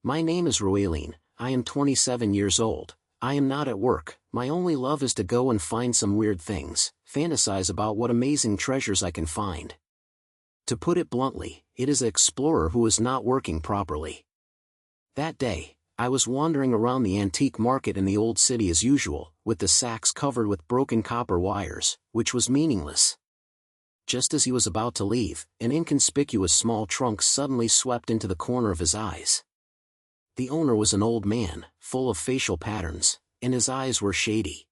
My name is Ruilin, I am 27 years old, I am not at work, my only love is to go and find some weird things, fantasize about what amazing treasures I can find. To put it bluntly, it is an explorer who is not working properly. That day, I was wandering around the antique market in the old city as usual, with the sacks covered with broken copper wires, which was meaningless. Just as he was about to leave, an inconspicuous small trunk suddenly swept into the corner of his eyes. The owner was an old man, full of facial patterns, and his eyes were shady.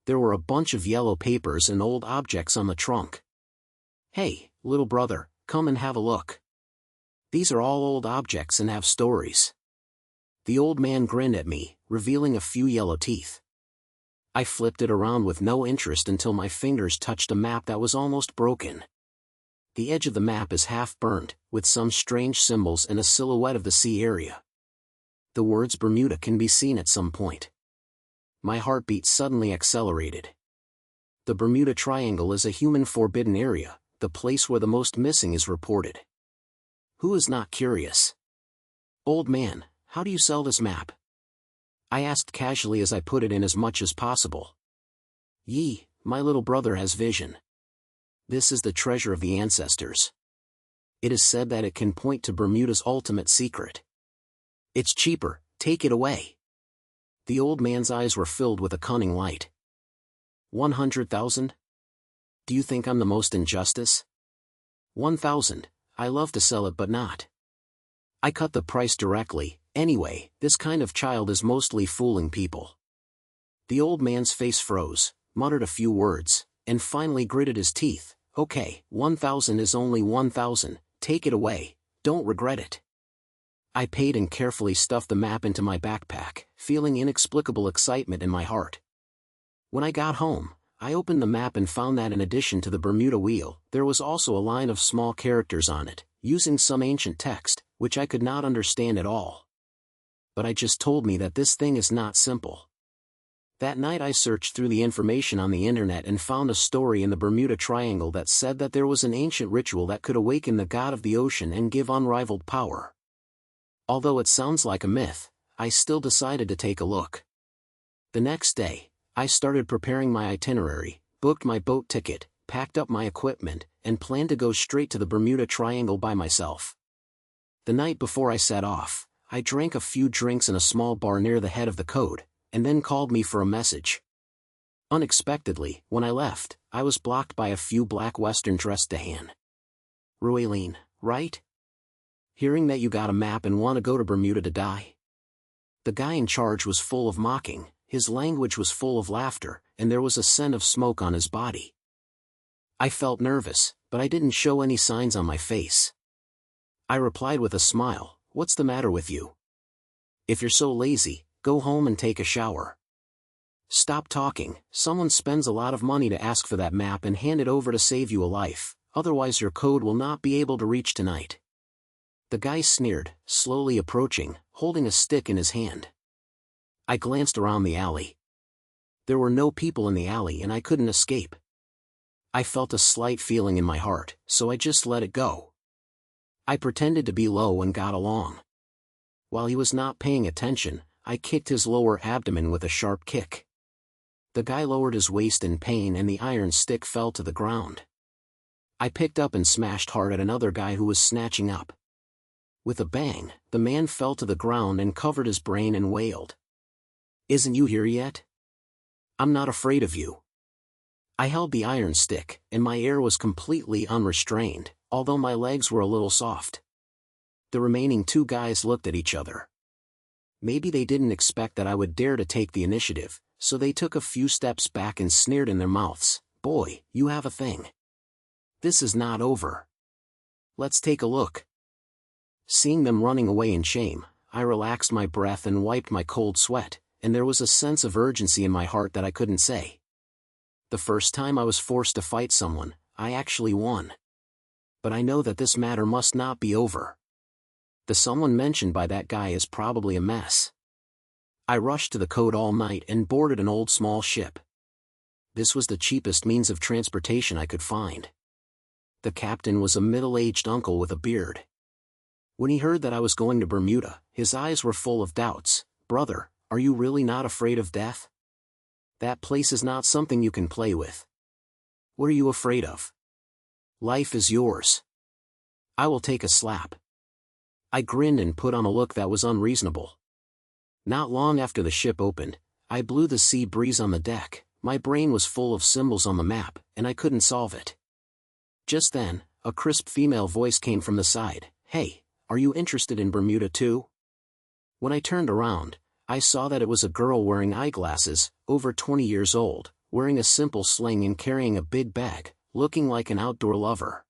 There were a bunch of yellow papers and old objects on the trunk. "Hey, little brother, come and have a look. These are all old objects and have stories." The old man grinned at me, revealing a few yellow teeth. I flipped it around with no interest until my fingers touched a map that was almost broken. The edge of the map is half burned, with some strange symbols and a silhouette of the sea area. The words Bermuda can be seen at some point. My heartbeat suddenly accelerated. The Bermuda Triangle is a human forbidden area, the place where the most missing is reported. Who is not curious? "Old man, how do you sell this map?" I asked casually as I put it in as much as possible. "Yee, my little brother has vision. This is the treasure of the ancestors. It is said that it can point to Bermuda's ultimate secret. It's cheaper, take it away." The old man's eyes were filled with a cunning light. 100,000? Do you think I'm the most injustice? 1,000, I love to sell it but not. I cut the price directly. Anyway, this kind of child is mostly fooling people. The old man's face froze, muttered a few words, and finally gritted his teeth. "Okay, 1,000 is only 1,000, take it away, don't regret it." I paid and carefully stuffed the map into my backpack, feeling inexplicable excitement in my heart. When I got home, I opened the map and found that in addition to the Bermuda wheel, there was also a line of small characters on it, using some ancient text, which I could not understand at all. But I just told me that this thing is not simple. That night I searched through the information on the internet and found a story in the Bermuda Triangle that said that there was an ancient ritual that could awaken the god of the ocean and give unrivaled power. Although it sounds like a myth, I still decided to take a look. The next day, I started preparing my itinerary, booked my boat ticket, packed up my equipment, and planned to go straight to the Bermuda Triangle by myself. The night before I set off, I drank a few drinks in a small bar near the head of the code, and then called me for a message. Unexpectedly, when I left, I was blocked by a few black Western-dressed Dahan. "Ruilin, right? Hearing that you got a map and want to go to Bermuda to die?" The guy in charge was full of mocking, his language was full of laughter, and there was a scent of smoke on his body. I felt nervous, but I didn't show any signs on my face. I replied with a smile, "What's the matter with you? If you're so lazy, go home and take a shower. Stop talking, someone spends a lot of money to ask for that map and hand it over to save you a life, otherwise your code will not be able to reach tonight." The guy sneered, slowly approaching, holding a stick in his hand. I glanced around the alley. There were no people in the alley and I couldn't escape. I felt a slight feeling in my heart, so I just let it go. I pretended to be low and got along. While he was not paying attention, I kicked his lower abdomen with a sharp kick. The guy lowered his waist in pain and the iron stick fell to the ground. I picked up and smashed hard at another guy who was snatching up. With a bang, the man fell to the ground and covered his brain and wailed. "Isn't you here yet? I'm not afraid of you." I held the iron stick, and my air was completely unrestrained, although my legs were a little soft. The remaining two guys looked at each other. Maybe they didn't expect that I would dare to take the initiative, so they took a few steps back and sneered in their mouths, "Boy, you have a thing. This is not over. Let's take a look." Seeing them running away in shame, I relaxed my breath and wiped my cold sweat, and there was a sense of urgency in my heart that I couldn't say. The first time I was forced to fight someone, I actually won. But I know that this matter must not be over. The someone mentioned by that guy is probably a mess. I rushed to the code all night and boarded an old small ship. This was the cheapest means of transportation I could find. The captain was a middle-aged uncle with a beard. When he heard that I was going to Bermuda, his eyes were full of doubts. "Brother, are you really not afraid of death? That place is not something you can play with. What are you afraid of? Life is yours. I will take a slap." I grinned and put on a look that was unreasonable. Not long after the ship opened, I blew the sea breeze on the deck. My brain was full of symbols on the map, and I couldn't solve it. Just then, a crisp female voice came from the side. "Hey, are you interested in Bermuda too?" When I turned around, I saw that it was a girl wearing eyeglasses, over 20 years old, wearing a simple sling and carrying a big bag, looking like an outdoor lover.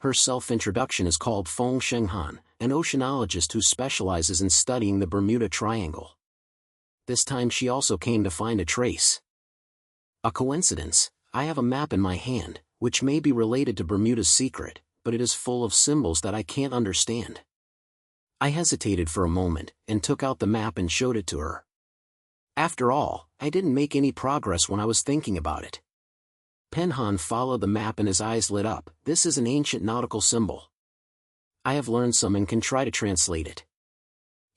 Her self-introduction is called Feng Shenghan, an oceanologist who specializes in studying the Bermuda Triangle. This time she also came to find a trace. A coincidence. I have a map in my hand, which may be related to Bermuda's secret, but it is full of symbols that I can't understand. I hesitated for a moment, and took out the map and showed it to her. After all, I didn't make any progress when I was thinking about it. Penhan followed the map and his eyes lit up. "This is an ancient nautical symbol. I have learned some and can try to translate it.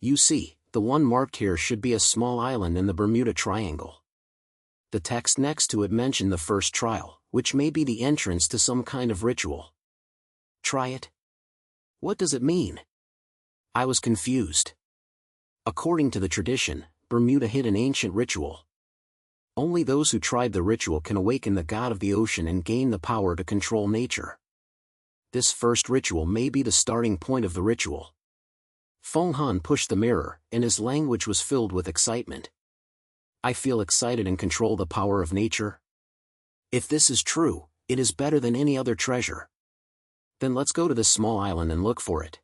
You see, the one marked here should be a small island in the Bermuda Triangle. The text next to it mentioned the first trial, which may be the entrance to some kind of ritual. Try it? What does it mean?" I was confused. According to the tradition, Bermuda hid an ancient ritual. Only those who tried the ritual can awaken the god of the ocean and gain the power to control nature. This first ritual may be the starting point of the ritual. Feng Han pushed the mirror, and his language was filled with excitement. "I feel excited and control the power of nature. If this is true, it is better than any other treasure. Then let's go to this small island and look for it."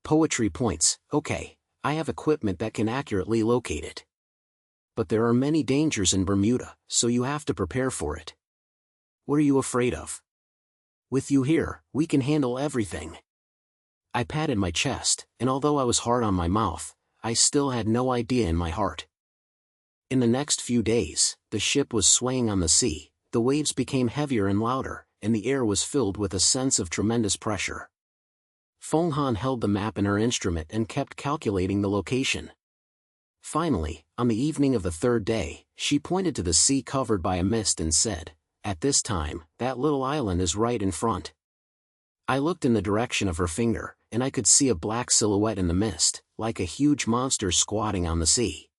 Poetry points. "Okay, I have equipment that can accurately locate it. But there are many dangers in Bermuda, so you have to prepare for it. What are you afraid of? With you here, we can handle everything." I patted my chest, and although I was hard on my mouth, I still had no idea in my heart. In the next few days, the ship was swaying on the sea, the waves became heavier and louder, and the air was filled with a sense of tremendous pressure. Feng Han held the map in her instrument and kept calculating the location. Finally, on the evening of the third day, she pointed to the sea covered by a mist and said, "At this time, that little island is right in front." I looked in the direction of her finger, and I could see a black silhouette in the mist, like a huge monster squatting on the sea.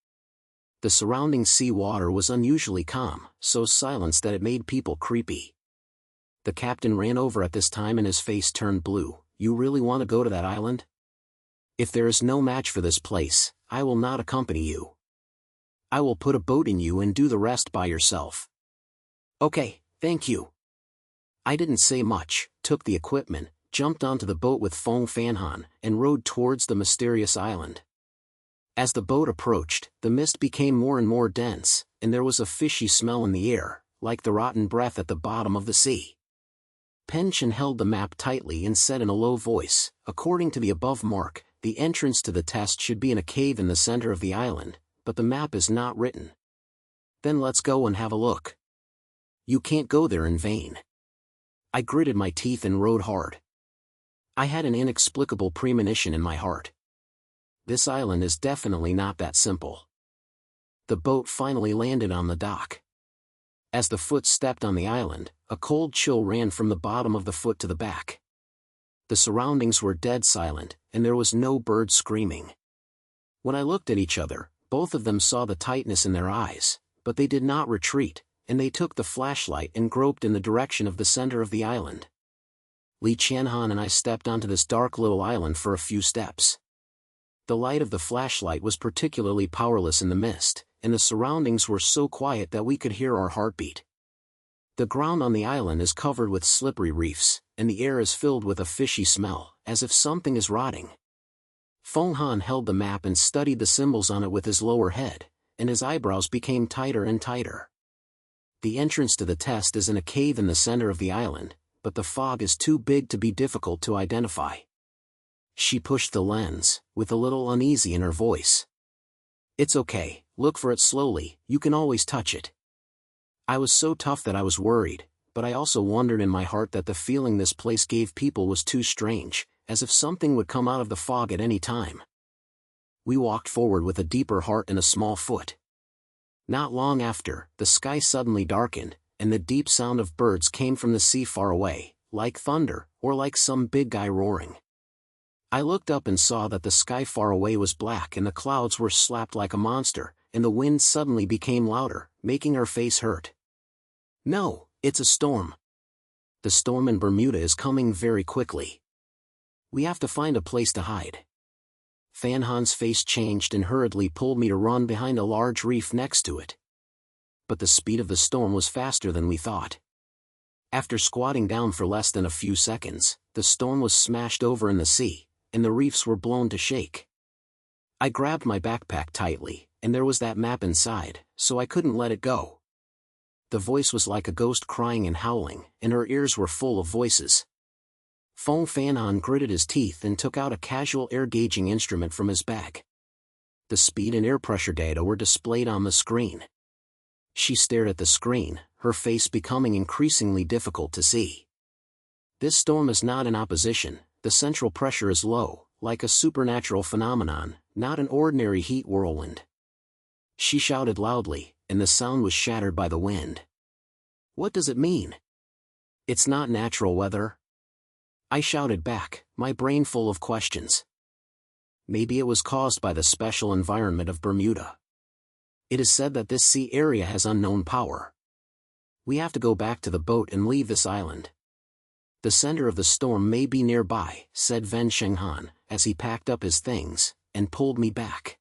The surrounding sea water was unusually calm, so silenced that it made people creepy. The captain ran over at this time and his face turned blue. "You really want to go to that island? If there is no match for this place, I will not accompany you. I will put a boat in you and do the rest by yourself." "Okay, thank you." I didn't say much, took the equipment, jumped onto the boat with Feng Fanhan, and rowed towards the mysterious island. As the boat approached, the mist became more and more dense, and there was a fishy smell in the air, like the rotten breath at the bottom of the sea. Penchen held the map tightly and said in a low voice, "According to the above mark, the entrance to the test should be in a cave in the center of the island, but the map is not written." "Then let's go and have a look." "You can't go there in vain." I gritted my teeth and rowed hard. I had an inexplicable premonition in my heart. This island is definitely not that simple. The boat finally landed on the dock. As the foot stepped on the island, a cold chill ran from the bottom of the foot to the back. The surroundings were dead silent, and there was no bird screaming. When I looked at each other, both of them saw the tightness in their eyes, but they did not retreat, and they took the flashlight and groped in the direction of the center of the island. Li Qianhan and I stepped onto this dark little island for a few steps. The light of the flashlight was particularly powerless in the mist, and the surroundings were so quiet that we could hear our heartbeat. The ground on the island is covered with slippery reefs, and the air is filled with a fishy smell, as if something is rotting. Feng Han held the map and studied the symbols on it with his lower head, and his eyebrows became tighter and tighter. The entrance to the test is in a cave in the center of the island, but the fog is too big to be difficult to identify. She pushed the lens, with a little uneasy in her voice. "It's okay, look for it slowly, you can always touch it." I was so tough that I was worried, but I also wondered in my heart that the feeling this place gave people was too strange, as if something would come out of the fog at any time. We walked forward with a deeper heart and a small foot. Not long after, the sky suddenly darkened, and the deep sound of birds came from the sea far away, like thunder, or like some big guy roaring. I looked up and saw that the sky far away was black and the clouds were slapped like a monster, and the wind suddenly became louder, making our face hurt. No, it's a storm. The storm in Bermuda is coming very quickly. We have to find a place to hide. Fan Han's face changed and hurriedly pulled me to run behind a large reef next to it. But the speed of the storm was faster than we thought. After squatting down for less than a few seconds, the storm was smashed over in the sea, and the reefs were blown to shake. I grabbed my backpack tightly, and there was that map inside, so I couldn't let it go. The voice was like a ghost crying and howling, and her ears were full of voices. Fan Han gritted his teeth and took out a casual air-gauging instrument from his bag. The speed and air pressure data were displayed on the screen. She stared at the screen, her face becoming increasingly difficult to see. This storm is not in opposition, the central pressure is low, like a supernatural phenomenon, not an ordinary heat whirlwind. She shouted loudly, and the sound was shattered by the wind. What does it mean? It's not natural weather? I shouted back, my brain full of questions. Maybe it was caused by the special environment of Bermuda. It is said that this sea area has unknown power. We have to go back to the boat and leave this island. The center of the storm may be nearby, said Ven Shenghan, as he packed up his things, and pulled me back.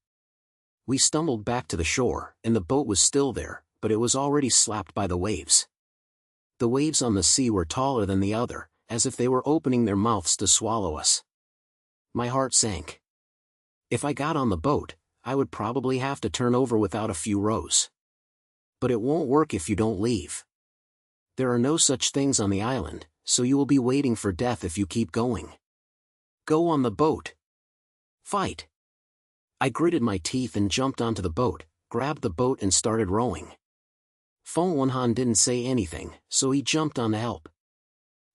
We stumbled back to the shore, and the boat was still there, but it was already slapped by the waves. The waves on the sea were taller than the other, as if they were opening their mouths to swallow us. My heart sank. If I got on the boat, I would probably have to turn over without a few rows. But it won't work if you don't leave. There are no such things on the island, so you will be waiting for death if you keep going. Go on the boat. Fight. I gritted my teeth and jumped onto the boat, grabbed the boat and started rowing. Fan Han didn't say anything, so he jumped on to help.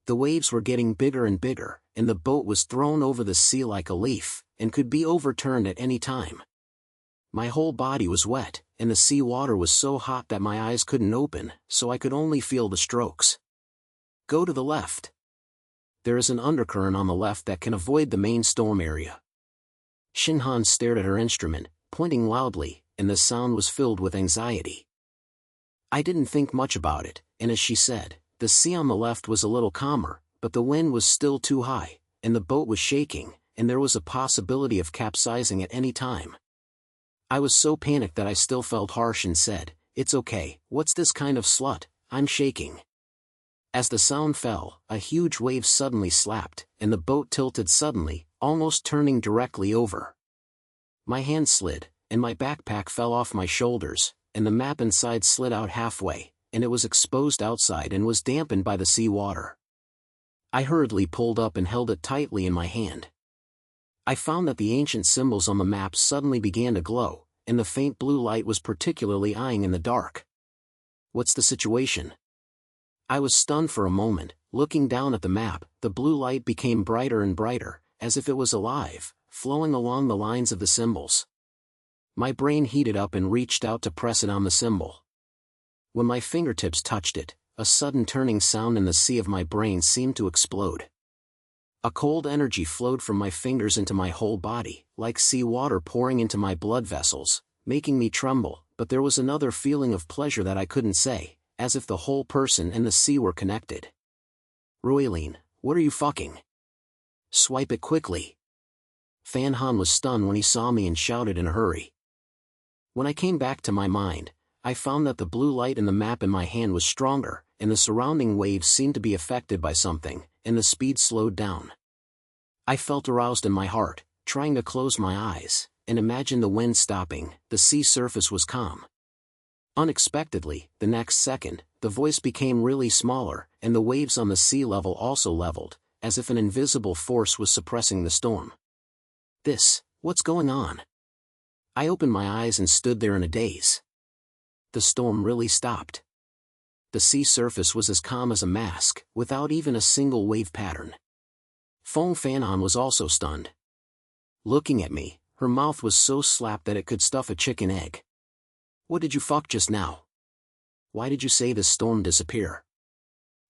The waves were getting bigger and bigger, and the boat was thrown over the sea like a leaf, and could be overturned at any time. My whole body was wet, and the sea water was so hot that my eyes couldn't open, so I could only feel the strokes. Go to the left. There is an undercurrent on the left that can avoid the main storm area. Shinhan stared at her instrument, pointing loudly, and the sound was filled with anxiety. I didn't think much about it, and as she said, the sea on the left was a little calmer, but the wind was still too high, and the boat was shaking, and there was a possibility of capsizing at any time. I was so panicked that I still felt harsh and said, "It's okay, what's this kind of slut, I'm shaking." As the sound fell, a huge wave suddenly slapped, and the boat tilted suddenly, almost turning directly over. My hand slid, and my backpack fell off my shoulders, and the map inside slid out halfway, and it was exposed outside and was dampened by the sea water. I hurriedly pulled up and held it tightly in my hand. I found that the ancient symbols on the map suddenly began to glow, and the faint blue light was particularly eyeing in the dark. What's the situation? I was stunned for a moment. Looking down at the map, the blue light became brighter and brighter, as if it was alive, flowing along the lines of the symbols. My brain heated up and reached out to press it on the symbol. When my fingertips touched it, a sudden turning sound in the sea of my brain seemed to explode. A cold energy flowed from my fingers into my whole body, like sea water pouring into my blood vessels, making me tremble, but there was another feeling of pleasure that I couldn't say, as if the whole person and the sea were connected. Ruilin, what are you fucking? Swipe it quickly. Fan Han was stunned when he saw me and shouted in a hurry. When I came back to my mind, I found that the blue light in the map in my hand was stronger, and the surrounding waves seemed to be affected by something, and the speed slowed down. I felt aroused in my heart, trying to close my eyes, and imagine the wind stopping. The sea surface was calm. Unexpectedly, the next second, the voice became really smaller, and the waves on the sea level also leveled, as if an invisible force was suppressing the storm. What's going on? I opened my eyes and stood there in a daze. The storm really stopped. The sea surface was as calm as a mask, without even a single wave pattern. Feng Fanon was also stunned. Looking at me, her mouth was so slapped that it could stuff a chicken egg. What did you fuck just now? Why did you say this storm disappear?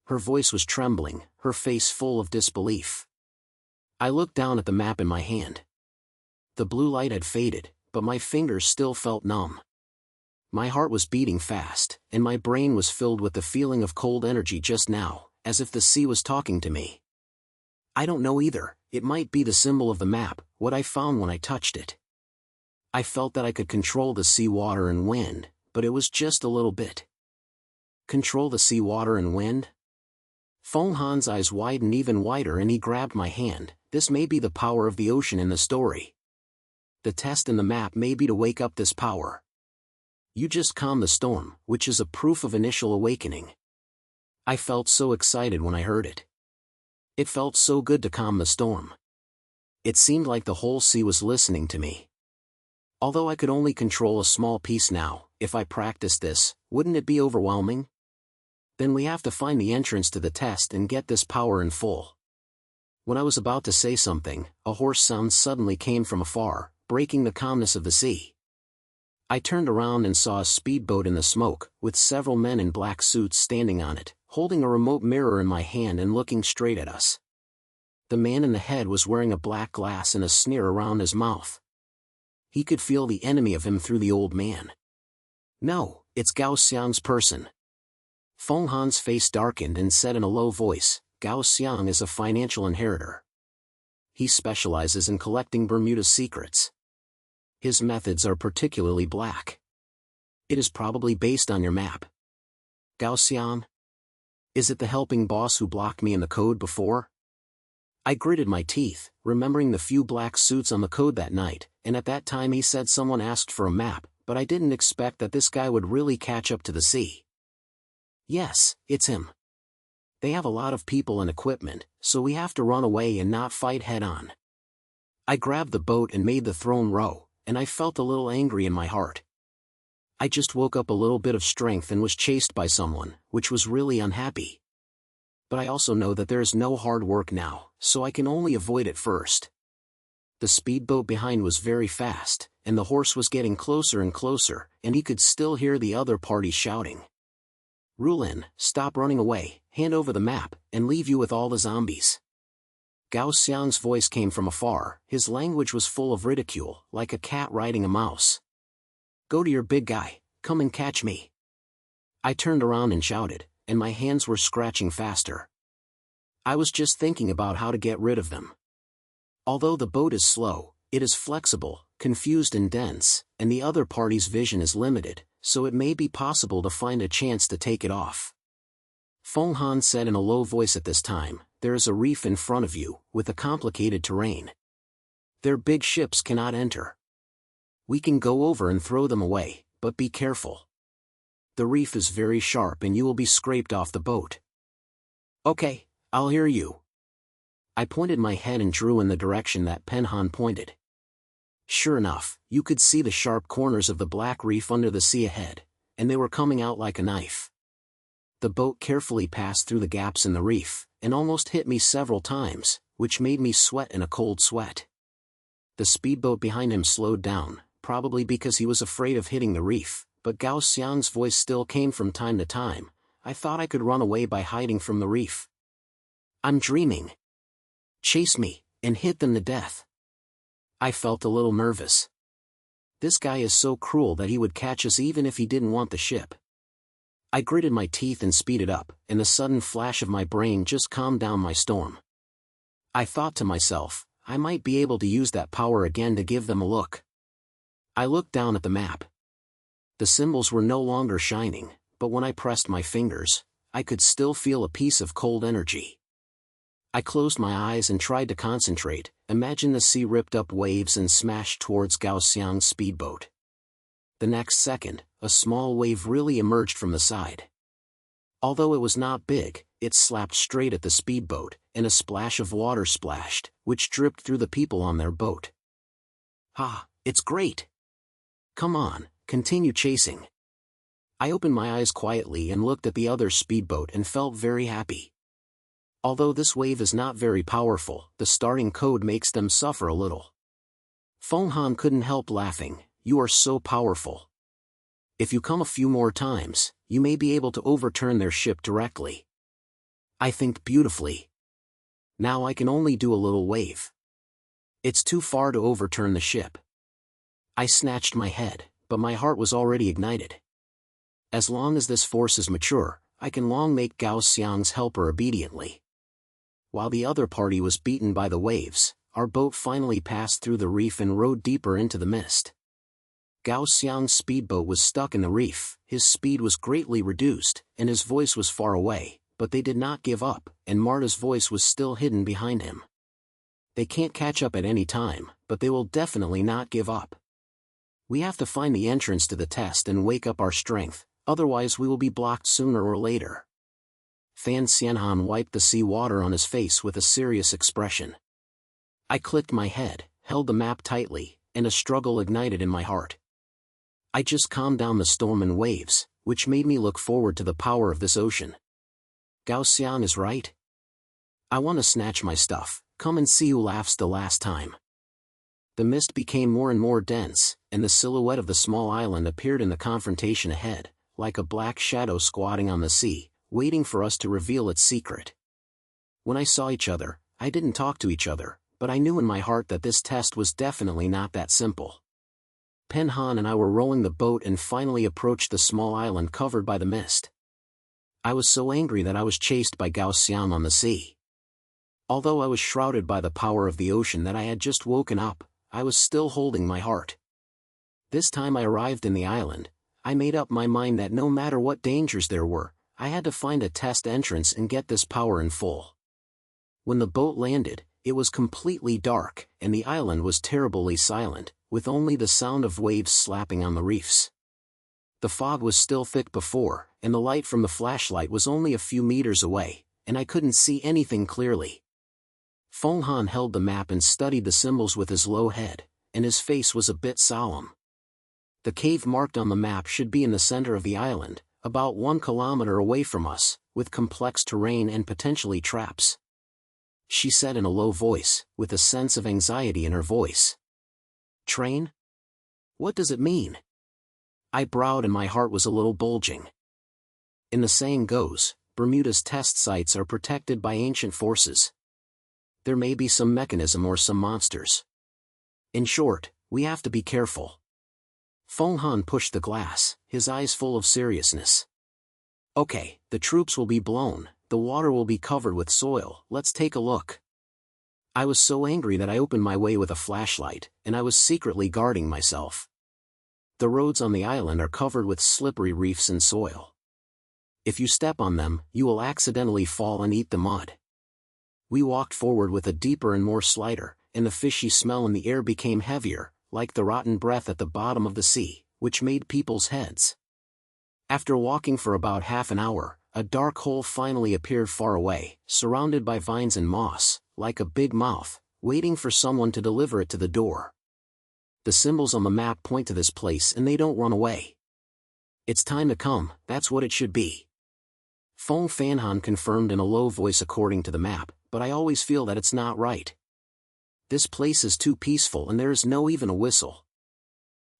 Her voice was trembling, her face full of disbelief. I looked down at the map in my hand. The blue light had faded, but my fingers still felt numb. My heart was beating fast, and my brain was filled with the feeling of cold energy just now, as if the sea was talking to me. I don't know either, it might be the symbol of the map, what I found when I touched it. I felt that I could control the sea water and wind, but it was just a little bit. Control the sea water and wind? Feng Han's eyes widened even wider and he grabbed my hand. This may be the power of the ocean in the story. The test in the map may be to wake up this power. You just calm the storm, which is a proof of initial awakening. I felt so excited when I heard it. It felt so good to calm the storm. It seemed like the whole sea was listening to me. Although I could only control a small piece now, if I practiced this, wouldn't it be overwhelming? Then we have to find the entrance to the test and get this power in full. When I was about to say something, a hoarse sound suddenly came from afar, breaking the calmness of the sea. I turned around and saw a speedboat in the smoke, with several men in black suits standing on it, holding a remote mirror in my hand and looking straight at us. The man in the head was wearing a black glass and a sneer around his mouth. He could feel the enemy of him through the old man. No, it's Gao Xiang's person. Feng Han's face darkened and said in a low voice, Gao Xiang is a financial inheritor. He specializes in collecting Bermuda secrets. His methods are particularly black. It is probably based on your map. Gao Xiang? Is it the helping boss who blocked me in the code before? I gritted my teeth, remembering the few black suits on the code that night, and at that time he said someone asked for a map, but I didn't expect that this guy would really catch up to the sea. Yes, it's him. They have a lot of people and equipment, so we have to run away and not fight head-on. I grabbed the boat and made the throne row, and I felt a little angry in my heart. I just woke up a little bit of strength and was chased by someone, which was really unhappy. But I also know that there is no hard work now, so I can only avoid it first. The speedboat behind was very fast, and the horse was getting closer and closer, and he could still hear the other party shouting. Ruilin, stop running away, hand over the map, and leave you with all the zombies. Gao Xiang's voice came from afar, his language was full of ridicule, like a cat riding a mouse. Go to your big guy, come and catch me. I turned around and shouted, and my hands were scratching faster. I was just thinking about how to get rid of them. Although the boat is slow, it is flexible, confused and dense, and the other party's vision is limited, so it may be possible to find a chance to take it off. Feng Han said in a low voice at this time, there is a reef in front of you, with a complicated terrain. Their big ships cannot enter. We can go over and throw them away, but be careful. The reef is very sharp and you will be scraped off the boat. Okay, I'll hear you. I pointed my head and drew in the direction that Penhan pointed. Sure enough, you could see the sharp corners of the black reef under the sea ahead, and they were coming out like a knife. The boat carefully passed through the gaps in the reef, and almost hit me several times, which made me sweat in a cold sweat. The speedboat behind him slowed down, probably because he was afraid of hitting the reef, but Gao Xiang's voice still came from time to time. I thought I could run away by hiding from the reef. I'm dreaming. Chase me, and hit them to death. I felt a little nervous. This guy is so cruel that he would catch us even if he didn't want the ship. I gritted my teeth and speeded up, and the sudden flash of my brain just calmed down my storm. I thought to myself, I might be able to use that power again to give them a look. I looked down at the map. The symbols were no longer shining, but when I pressed my fingers, I could still feel a piece of cold energy. I closed my eyes and tried to concentrate. Imagine the sea ripped up waves and smashed towards Gao Xiang's speedboat. The next second, a small wave really emerged from the side. Although it was not big, it slapped straight at the speedboat, and a splash of water splashed, which dripped through the people on their boat. Ha, it's great! Come on, continue chasing. I opened my eyes quietly and looked at the other speedboat and felt very happy. Although this wave is not very powerful, the starting code makes them suffer a little. Feng Han couldn't help laughing. You are so powerful. If you come a few more times, you may be able to overturn their ship directly. I think beautifully. Now I can only do a little wave. It's too far to overturn the ship. I snatched my head, but my heart was already ignited. As long as this force is mature, I can long make Gao Xiang's helper obediently. While the other party was beaten by the waves, our boat finally passed through the reef and rode deeper into the mist. Gao Xiang's speedboat was stuck in the reef, his speed was greatly reduced, and his voice was far away, but they did not give up, and Marta's voice was still hidden behind him. They can't catch up at any time, but they will definitely not give up. We have to find the entrance to the test and wake up our strength, otherwise we will be blocked sooner or later. Fan Xianhan wiped the sea water on his face with a serious expression. I clicked my head, held the map tightly, and a struggle ignited in my heart. I just calmed down the storm and waves, which made me look forward to the power of this ocean. Gao Xiang is right. I want to snatch my stuff. Come and see who laughs the last time. The mist became more and more dense, and the silhouette of the small island appeared in the confrontation ahead, like a black shadow squatting on the sea, waiting for us to reveal its secret. When I saw each other, I didn't talk to each other, but I knew in my heart that this test was definitely not that simple. Pen Han and I were rowing the boat and finally approached the small island covered by the mist. I was so angry that I was chased by Gao Xiang on the sea. Although I was shrouded by the power of the ocean that I had just woken up, I was still holding my heart. This time I arrived in the island, I made up my mind that no matter what dangers there were, I had to find a test entrance and get this power in full. When the boat landed, it was completely dark, and the island was terribly silent, with only the sound of waves slapping on the reefs. The fog was still thick before, and the light from the flashlight was only a few meters away, and I couldn't see anything clearly. Feng Han held the map and studied the symbols with his low head, and his face was a bit solemn. The cave marked on the map should be in the center of the island, about 1 kilometer away from us, with complex terrain and potentially traps. She said in a low voice, with a sense of anxiety in her voice. Train? What does it mean? I bowed and my heart was a little bulging. In the saying goes, Bermuda's test sites are protected by ancient forces. There may be some mechanism or some monsters. In short, we have to be careful. Feng Han pushed the glass, his eyes full of seriousness. Okay, the troops will be blown, the water will be covered with soil, let's take a look. I was so angry that I opened my way with a flashlight, and I was secretly guarding myself. The roads on the island are covered with slippery reefs and soil. If you step on them, you will accidentally fall and eat the mud. We walked forward with a deeper and more slider, and the fishy smell in the air became heavier, like the rotten breath at the bottom of the sea, which made people's heads. After walking for about half an hour, a dark hole finally appeared far away, surrounded by vines and moss, like a big mouth, waiting for someone to deliver it to the door. The symbols on the map point to this place and they don't run away. It's time to come, that's what it should be. Feng Fanhan confirmed in a low voice according to the map, but I always feel that it's not right. This place is too peaceful and there is no even a whistle.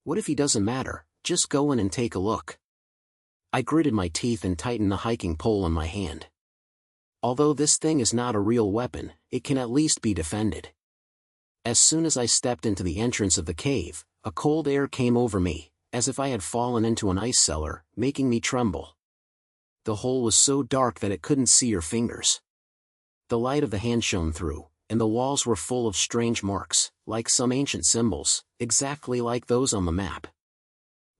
What if he doesn't matter, just go in and take a look. I gritted my teeth and tightened the hiking pole in my hand. Although this thing is not a real weapon, it can at least be defended. As soon as I stepped into the entrance of the cave, a cold air came over me, as if I had fallen into an ice cellar, making me tremble. The hole was so dark that it couldn't see your fingers. The light of the hand shone through, and the walls were full of strange marks, like some ancient symbols, exactly like those on the map.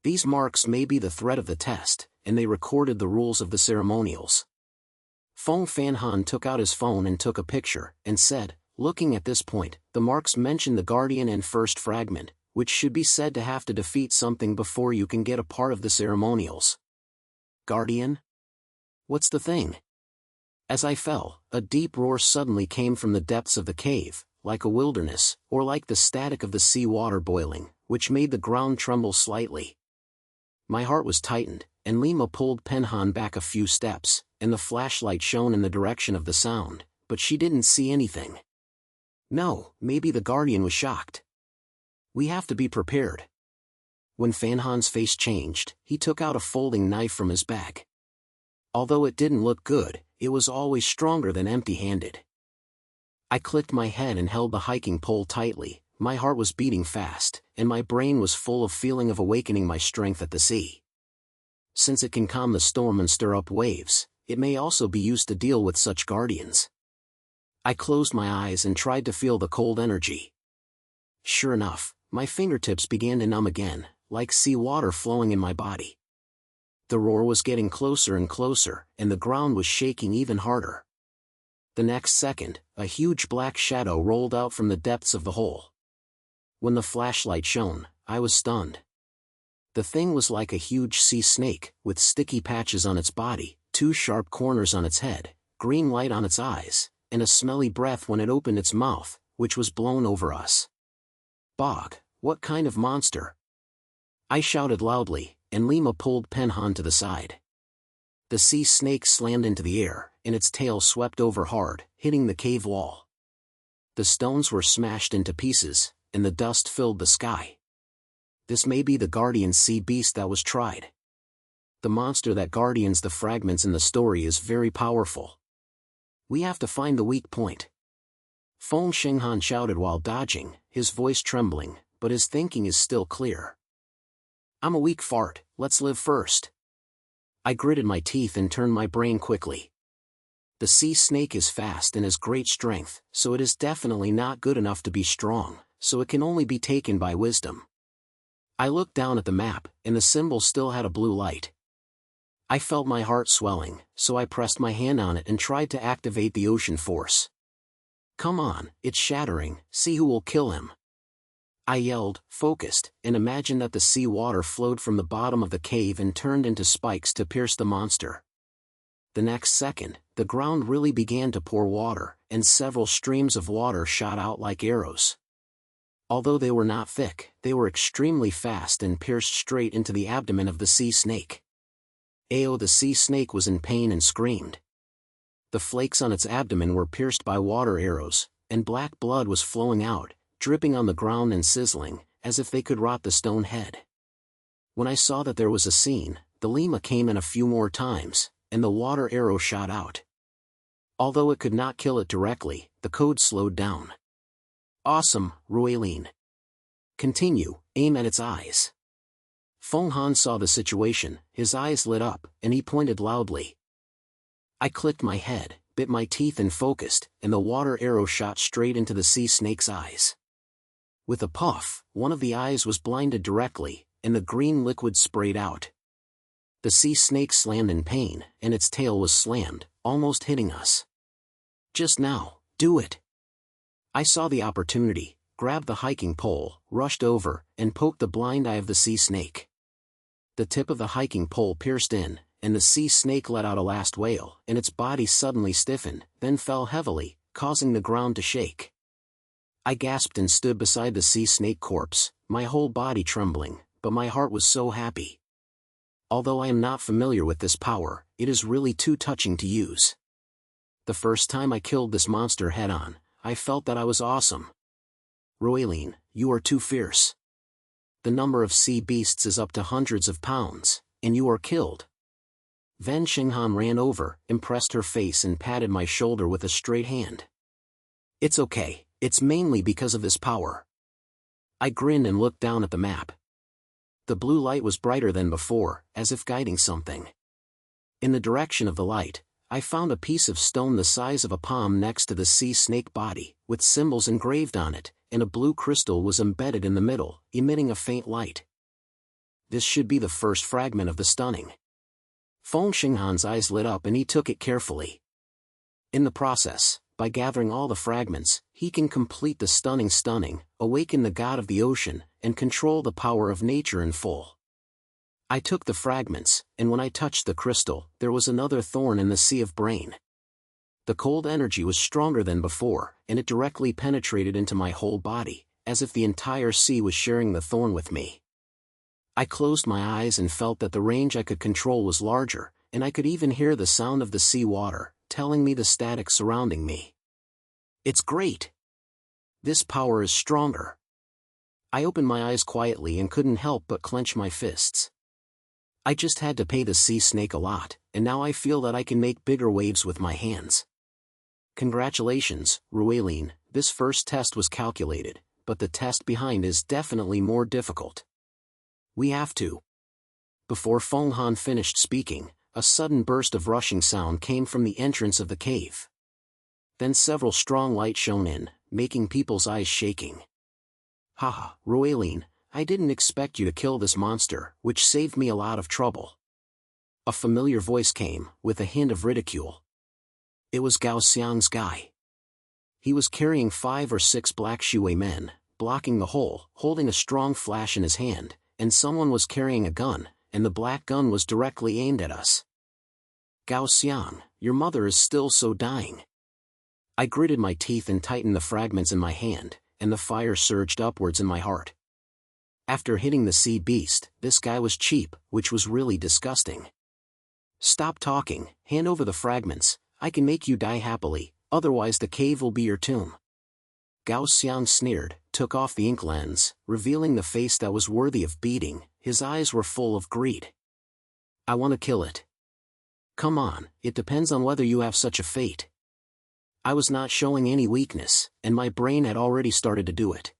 These marks may be the thread of the test, and they recorded the rules of the ceremonials. Feng Fanhan took out his phone and took a picture, and said, looking at this point, the marks mention the Guardian and First Fragment, which should be said to have to defeat something before you can get a part of the ceremonials. Guardian? What's the thing? As I fell, a deep roar suddenly came from the depths of the cave, like a wilderness, or like the static of the sea water boiling, which made the ground tremble slightly. My heart was tightened, and Lima pulled Penhan back a few steps, and the flashlight shone in the direction of the sound, but she didn't see anything. No, maybe the Guardian was shocked. We have to be prepared. When Fanhan's face changed, he took out a folding knife from his bag. Although it didn't look good, it was always stronger than empty-handed. I clicked my head and held the hiking pole tightly. My heart was beating fast, and my brain was full of feeling of awakening my strength at the sea. Since it can calm the storm and stir up waves, it may also be used to deal with such guardians. I closed my eyes and tried to feel the cold energy. Sure enough, my fingertips began to numb again, like sea water flowing in my body. The roar was getting closer and closer, and the ground was shaking even harder. The next second, a huge black shadow rolled out from the depths of the hole. When the flashlight shone, I was stunned. The thing was like a huge sea snake, with sticky patches on its body, 2 sharp corners on its head, green light on its eyes, and a smelly breath when it opened its mouth, which was blown over us. Bog, what kind of monster? I shouted loudly, and Lima pulled Penhan to the side. The sea snake slammed into the air, and its tail swept over hard, hitting the cave wall. The stones were smashed into pieces, and the dust filled the sky. This may be the guardian sea beast that was tried. The monster that guardians the fragments in the story is very powerful. We have to find the weak point. Feng Xinghan shouted while dodging, his voice trembling, but his thinking is still clear. I'm a weak fart, let's live first. I gritted my teeth and turned my brain quickly. The sea snake is fast and has great strength, so it is definitely not good enough to be strong, so it can only be taken by wisdom. I looked down at the map, and the symbol still had a blue light. I felt my heart swelling, so I pressed my hand on it and tried to activate the ocean force. Come on, it's shattering, see who will kill him. I yelled, focused, and imagined that the sea water flowed from the bottom of the cave and turned into spikes to pierce the monster. The next second, the ground really began to pour water, and several streams of water shot out like arrows. Although they were not thick, they were extremely fast and pierced straight into the abdomen of the sea snake. The sea snake was in pain and screamed. The flakes on its abdomen were pierced by water arrows, and black blood was flowing out, dripping on the ground and sizzling, as if they could rot the stone head. When I saw that there was a scene, the Lima came in a few more times, and the water arrow shot out. Although it could not kill it directly, the code slowed down. Awesome, Ruilin. Continue, aim at its eyes. Feng Han saw the situation, his eyes lit up, and he pointed loudly. I clicked my head, bit my teeth and focused, and the water arrow shot straight into the sea snake's eyes. With a puff, one of the eyes was blinded directly, and the green liquid sprayed out. The sea snake slammed in pain, and its tail was slammed, almost hitting us. Just now, do it. I saw the opportunity, grabbed the hiking pole, rushed over, and poked the blind eye of the sea snake. The tip of the hiking pole pierced in, and the sea snake let out a last wail, and its body suddenly stiffened, then fell heavily, causing the ground to shake. I gasped and stood beside the sea snake corpse, my whole body trembling, but my heart was so happy. Although I am not familiar with this power, it is really too touching to use. The first time I killed this monster head-on, I felt that I was awesome. Ruilin, you are too fierce. The number of sea beasts is up to hundreds of pounds, and you are killed. Ven Xinghan ran over, impressed her face and patted my shoulder with a straight hand. It's okay, it's mainly because of this power. I grinned and looked down at the map. The blue light was brighter than before, as if guiding something. In the direction of the light, I found a piece of stone the size of a palm next to the sea snake body, with symbols engraved on it, and a blue crystal was embedded in the middle, emitting a faint light. This should be the first fragment of the stunning. Feng Xinghan's eyes lit up and he took it carefully. In the process, by gathering all the fragments, he can complete the stunning, awaken the god of the ocean, and control the power of nature in full. I took the fragments, and when I touched the crystal, there was another thorn in the sea of brain. The cold energy was stronger than before, and it directly penetrated into my whole body, as if the entire sea was sharing the thorn with me. I closed my eyes and felt that the range I could control was larger, and I could even hear the sound of the sea water, telling me the static surrounding me. It's great. This power is stronger. I opened my eyes quietly and couldn't help but clench my fists. I just had to pay the sea snake a lot, and now I feel that I can make bigger waves with my hands. Congratulations, Ruilin, this first test was calculated, but the test behind is definitely more difficult. We have to. Before Feng Han finished speaking, a sudden burst of rushing sound came from the entrance of the cave. Then several strong lights shone in, making people's eyes shaking. Haha, Ruilin, I didn't expect you to kill this monster, which saved me a lot of trouble. A familiar voice came, with a hint of ridicule. It was Gao Xiang's guy. He was carrying 5 or 6 black Shui men, blocking the hole, holding a strong flash in his hand, and someone was carrying a gun, and the black gun was directly aimed at us. Gao Xiang, your mother is still so dying. I gritted my teeth and tightened the fragments in my hand, and the fire surged upwards in my heart. After hitting the sea beast, this guy was cheap, which was really disgusting. Stop talking, hand over the fragments, I can make you die happily, otherwise the cave will be your tomb. Gao Xiang sneered, took off the ink lens, revealing the face that was worthy of beating. His eyes were full of greed. I want to kill it. Come on, it depends on whether you have such a fate. I was not showing any weakness, and my brain had already started to do it.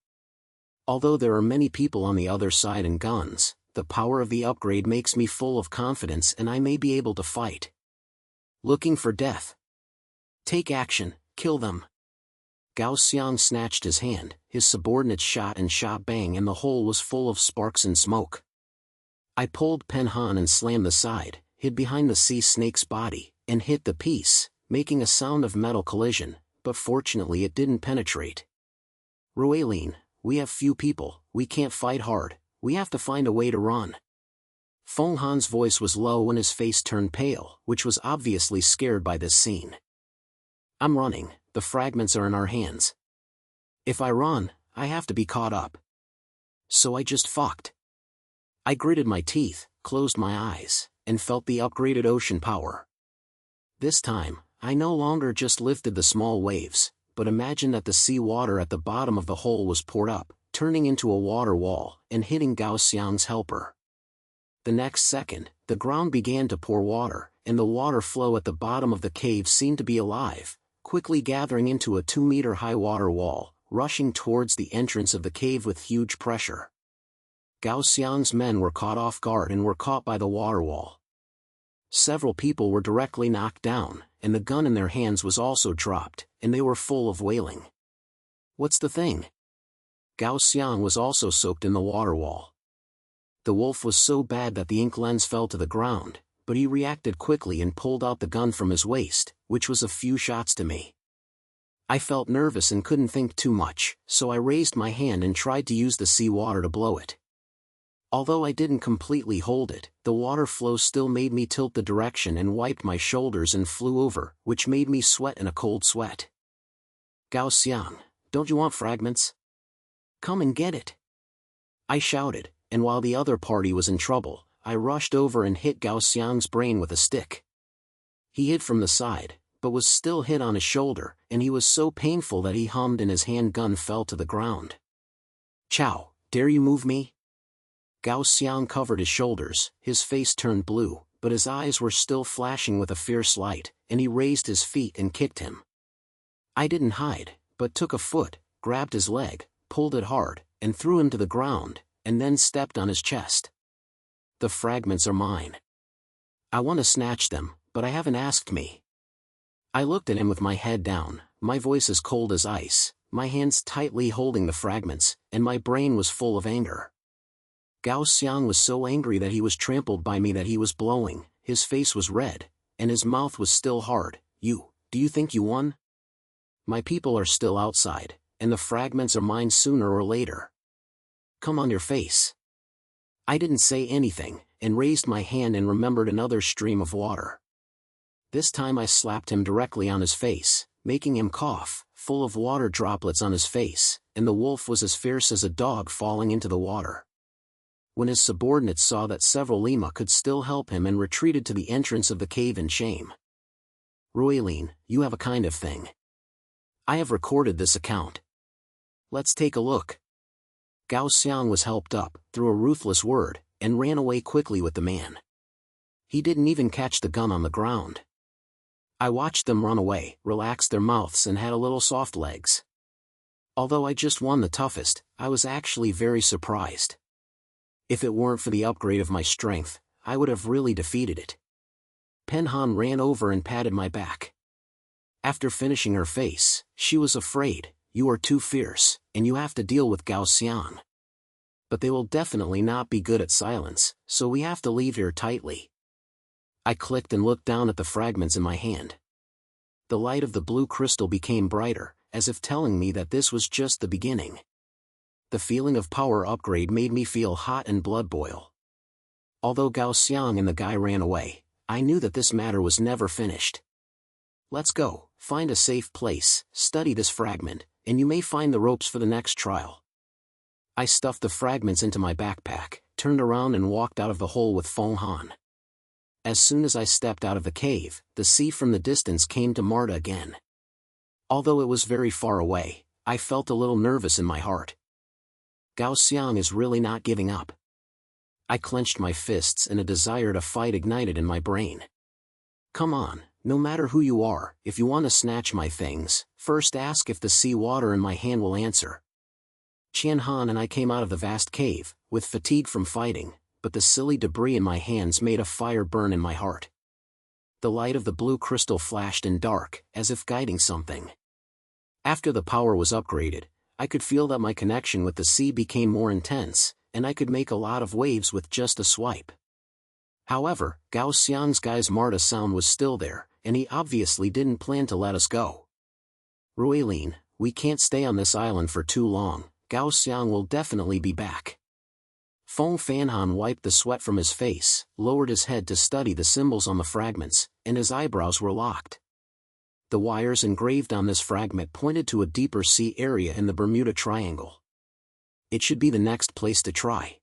Although there are many people on the other side and guns, the power of the upgrade makes me full of confidence and I may be able to fight. Looking for death. Take action, kill them. Gao Xiang snatched his hand, his subordinates shot and shot bang and the hole was full of sparks and smoke. I pulled Pen Han and slammed the side, hid behind the sea snake's body, and hit the piece, making a sound of metal collision, but fortunately it didn't penetrate. Ruilin, we have few people, we can't fight hard, we have to find a way to run. Feng Han's voice was low and his face turned pale, which was obviously scared by this scene. I'm running, the fragments are in our hands. If I run, I have to be caught up. So I just fucked. I gritted my teeth, closed my eyes, and felt the upgraded ocean power. This time, I no longer just lifted the small waves, but imagined that the sea water at the bottom of the hole was poured up, turning into a water wall, and hitting Gao Xiang's helper. The next second, the ground began to pour water, and the water flow at the bottom of the cave seemed to be alive, quickly gathering into a 2-meter-high water wall, rushing towards the entrance of the cave with huge pressure. Gao Xiang's men were caught off guard and were caught by the water wall. Several people were directly knocked down, and the gun in their hands was also dropped, and they were full of wailing. What's the thing? Gao Xiang was also soaked in the water wall. The wolf was so bad that the ink lens fell to the ground, but he reacted quickly and pulled out the gun from his waist, which was a few shots to me. I felt nervous and couldn't think too much, so I raised my hand and tried to use the sea water to blow it. Although I didn't completely hold it, the water flow still made me tilt the direction and wiped my shoulders and flew over, which made me sweat in a cold sweat. Gao Xiang, don't you want fragments? Come and get it. I shouted, and while the other party was in trouble, I rushed over and hit Gao Xiang's brain with a stick. He hid from the side, but was still hit on his shoulder, and he was so painful that he hummed and his handgun fell to the ground. Chow, dare you move me? Gao Xiang covered his shoulders, his face turned blue, but his eyes were still flashing with a fierce light, and he raised his feet and kicked him. I didn't hide, but took a foot, grabbed his leg, pulled it hard, and threw him to the ground, and then stepped on his chest. The fragments are mine. I want to snatch them, but I haven't asked me. I looked at him with my head down, my voice as cold as ice, my hands tightly holding the fragments, and my brain was full of anger. Gao Xiang was so angry that he was trampled by me that he was blowing, his face was red, and his mouth was still hard. Do you think you won? My people are still outside, and the fragments are mine sooner or later. Come on your face. I didn't say anything, and raised my hand and remembered another stream of water. This time I slapped him directly on his face, making him cough, full of water droplets on his face, and the wolf was as fierce as a dog falling into the water. When his subordinates saw that several Lima could still help him and retreated to the entrance of the cave in shame. Ruilin, you have a kind of thing. I have recorded this account. Let's take a look. Gao Xiang was helped up, through a ruthless word, and ran away quickly with the man. He didn't even catch the gun on the ground. I watched them run away, relaxed their mouths and had a little soft legs. Although I just won the toughest, I was actually very surprised. If it weren't for the upgrade of my strength, I would have really defeated it. Pen Han ran over and patted my back. After finishing her face, she was afraid. You are too fierce, and you have to deal with Gao Xiang. But they will definitely not be good at silence, so we have to leave here tightly. I clicked and looked down at the fragments in my hand. The light of the blue crystal became brighter, as if telling me that this was just the beginning. The feeling of power upgrade made me feel hot and blood boil. Although Gao Xiang and the guy ran away, I knew that this matter was never finished. Let's go, find a safe place, study this fragment, and you may find the ropes for the next trial. I stuffed the fragments into my backpack, turned around and walked out of the hole with Feng Han. As soon as I stepped out of the cave, the sea from the distance came to Marta again. Although it was very far away, I felt a little nervous in my heart. Gao Xiang is really not giving up. I clenched my fists and a desire to fight ignited in my brain. Come on, no matter who you are, if you want to snatch my things, first ask if the sea water in my hand will answer. Qian Han and I came out of the vast cave, with fatigue from fighting, but the silly debris in my hands made a fire burn in my heart. The light of the blue crystal flashed in dark, as if guiding something. After the power was upgraded, I could feel that my connection with the sea became more intense, and I could make a lot of waves with just a swipe. However, Gao Xiang's guy's Marta sound was still there, and he obviously didn't plan to let us go. Ruilin, we can't stay on this island for too long, Gao Xiang will definitely be back. Feng Fanhan wiped the sweat from his face, lowered his head to study the symbols on the fragments, and his eyebrows were locked. The wires engraved on this fragment pointed to a deeper sea area in the Bermuda Triangle. It should be the next place to try.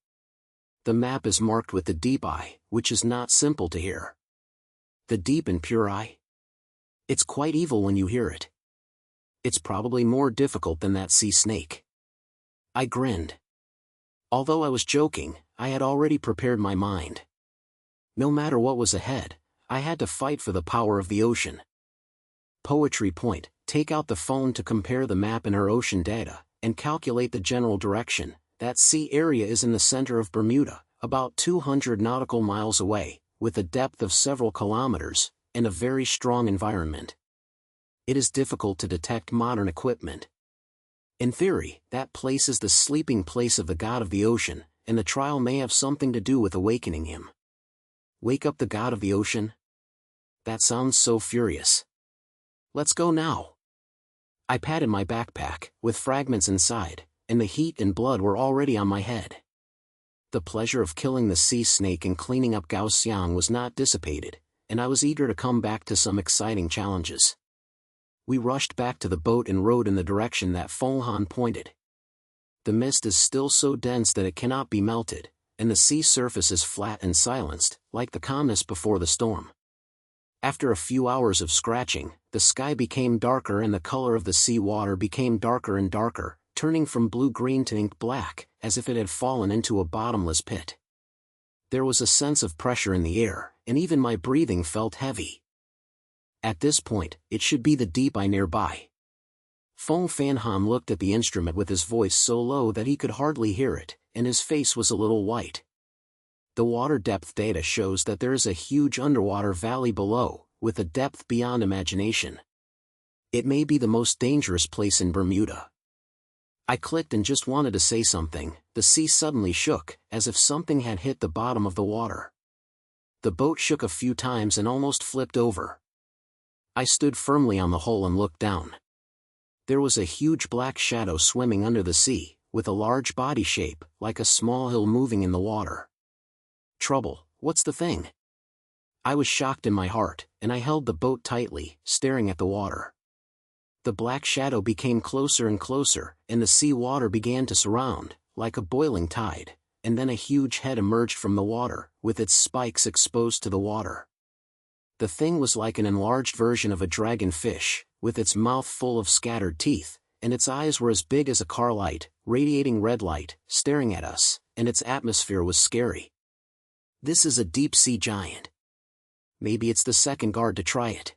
The map is marked with the deep eye, which is not simple to hear. The deep and pure eye? It's quite evil when you hear it. It's probably more difficult than that sea snake. I grinned. Although I was joking, I had already prepared my mind. No matter what was ahead, I had to fight for the power of the ocean. Poetry point, take out the phone to compare the map and her ocean data, and calculate the general direction. That sea area is in the center of Bermuda, about 200 nautical miles away, with a depth of several kilometers, and a very strong environment. It is difficult to detect modern equipment. In theory, that place is the sleeping place of the god of the ocean, and the trial may have something to do with awakening him. Wake up the god of the ocean? That sounds so furious. Let's go now. I patted my backpack, with fragments inside, and the heat and blood were already on my head. The pleasure of killing the sea snake and cleaning up Gao Xiang was not dissipated, and I was eager to come back to some exciting challenges. We rushed back to the boat and rowed in the direction that Feng Han pointed. The mist is still so dense that it cannot be melted, and the sea surface is flat and silenced, like the calmness before the storm. After a few hours of scratching, the sky became darker and the color of the sea water became darker and darker, turning from blue-green to ink black, as if it had fallen into a bottomless pit. There was a sense of pressure in the air, and even my breathing felt heavy. At this point, it should be the deep eye nearby. Feng Fanhan looked at the instrument with his voice so low that he could hardly hear it, and his face was a little white. The water depth data shows that there is a huge underwater valley below, with a depth beyond imagination. It may be the most dangerous place in Bermuda. I clicked and just wanted to say something. The sea suddenly shook, as if something had hit the bottom of the water. The boat shook a few times and almost flipped over. I stood firmly on the hull and looked down. There was a huge black shadow swimming under the sea, with a large body shape, like a small hill moving in the water. Trouble, what's the thing? I was shocked in my heart, and I held the boat tightly, staring at the water. The black shadow became closer and closer, and the sea water began to surround, like a boiling tide, and then a huge head emerged from the water, with its spikes exposed to the water. The thing was like an enlarged version of a dragon fish, with its mouth full of scattered teeth, and its eyes were as big as a car light, radiating red light, staring at us, and its atmosphere was scary. This is a deep-sea giant. Maybe it's the second guard to try it.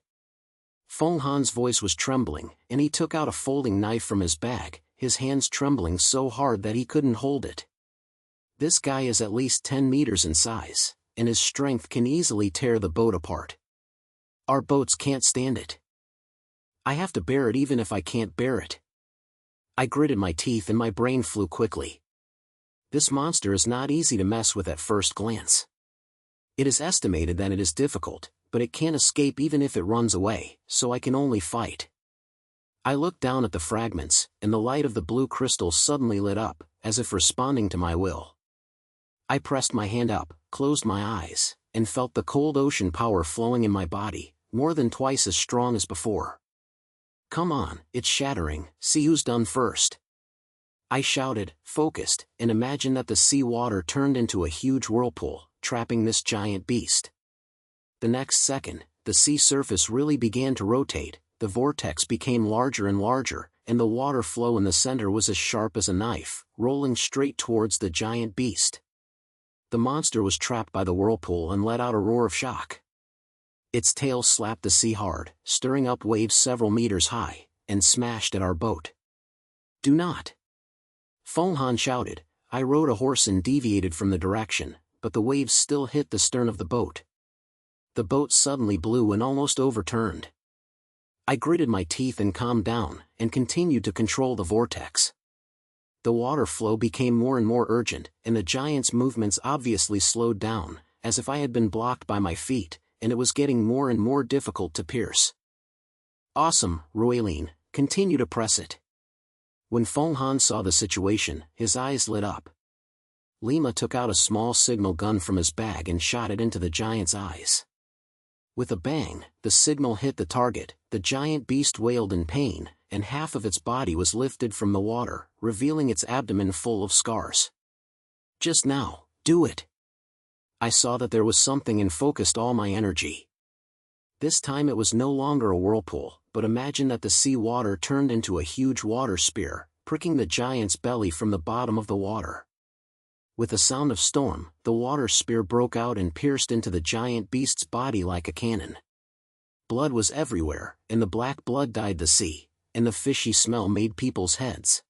Feng Han's voice was trembling, and he took out a folding knife from his bag, his hands trembling so hard that he couldn't hold it. This guy is at least 10 meters in size, and his strength can easily tear the boat apart. Our boats can't stand it. I have to bear it even if I can't bear it. I gritted my teeth and my brain flew quickly. This monster is not easy to mess with at first glance. It is estimated that it is difficult, but it can't escape even if it runs away, so I can only fight. I looked down at the fragments, and the light of the blue crystal suddenly lit up, as if responding to my will. I pressed my hand up, closed my eyes, and felt the cold ocean power flowing in my body, more than twice as strong as before. Come on, it's shattering, see who's done first. I shouted, focused, and imagined that the sea water turned into a huge whirlpool, trapping this giant beast. The next second, the sea surface really began to rotate, the vortex became larger and larger, and the water flow in the center was as sharp as a knife, rolling straight towards the giant beast. The monster was trapped by the whirlpool and let out a roar of shock. Its tail slapped the sea hard, stirring up waves several meters high, and smashed at our boat. Do not! Feng Han shouted. I rode a horse and deviated from the direction, but the waves still hit the stern of the boat. The boat suddenly blew and almost overturned. I gritted my teeth and calmed down, and continued to control the vortex. The water flow became more and more urgent, and the giant's movements obviously slowed down, as if I had been blocked by my feet, and it was getting more and more difficult to pierce. Awesome, Ruilin, continue to press it. When Feng Han saw the situation, his eyes lit up. Lima took out a small signal gun from his bag and shot it into the giant's eyes. With a bang, the signal hit the target, the giant beast wailed in pain, and half of its body was lifted from the water, revealing its abdomen full of scars. Just now, do it! I saw that there was something and focused all my energy. This time it was no longer a whirlpool, but imagine that the sea water turned into a huge water spear, pricking the giant's belly from the bottom of the water. With a sound of storm, the water spear broke out and pierced into the giant beast's body like a cannon. Blood was everywhere, and the black blood dyed the sea, and the fishy smell made people's heads.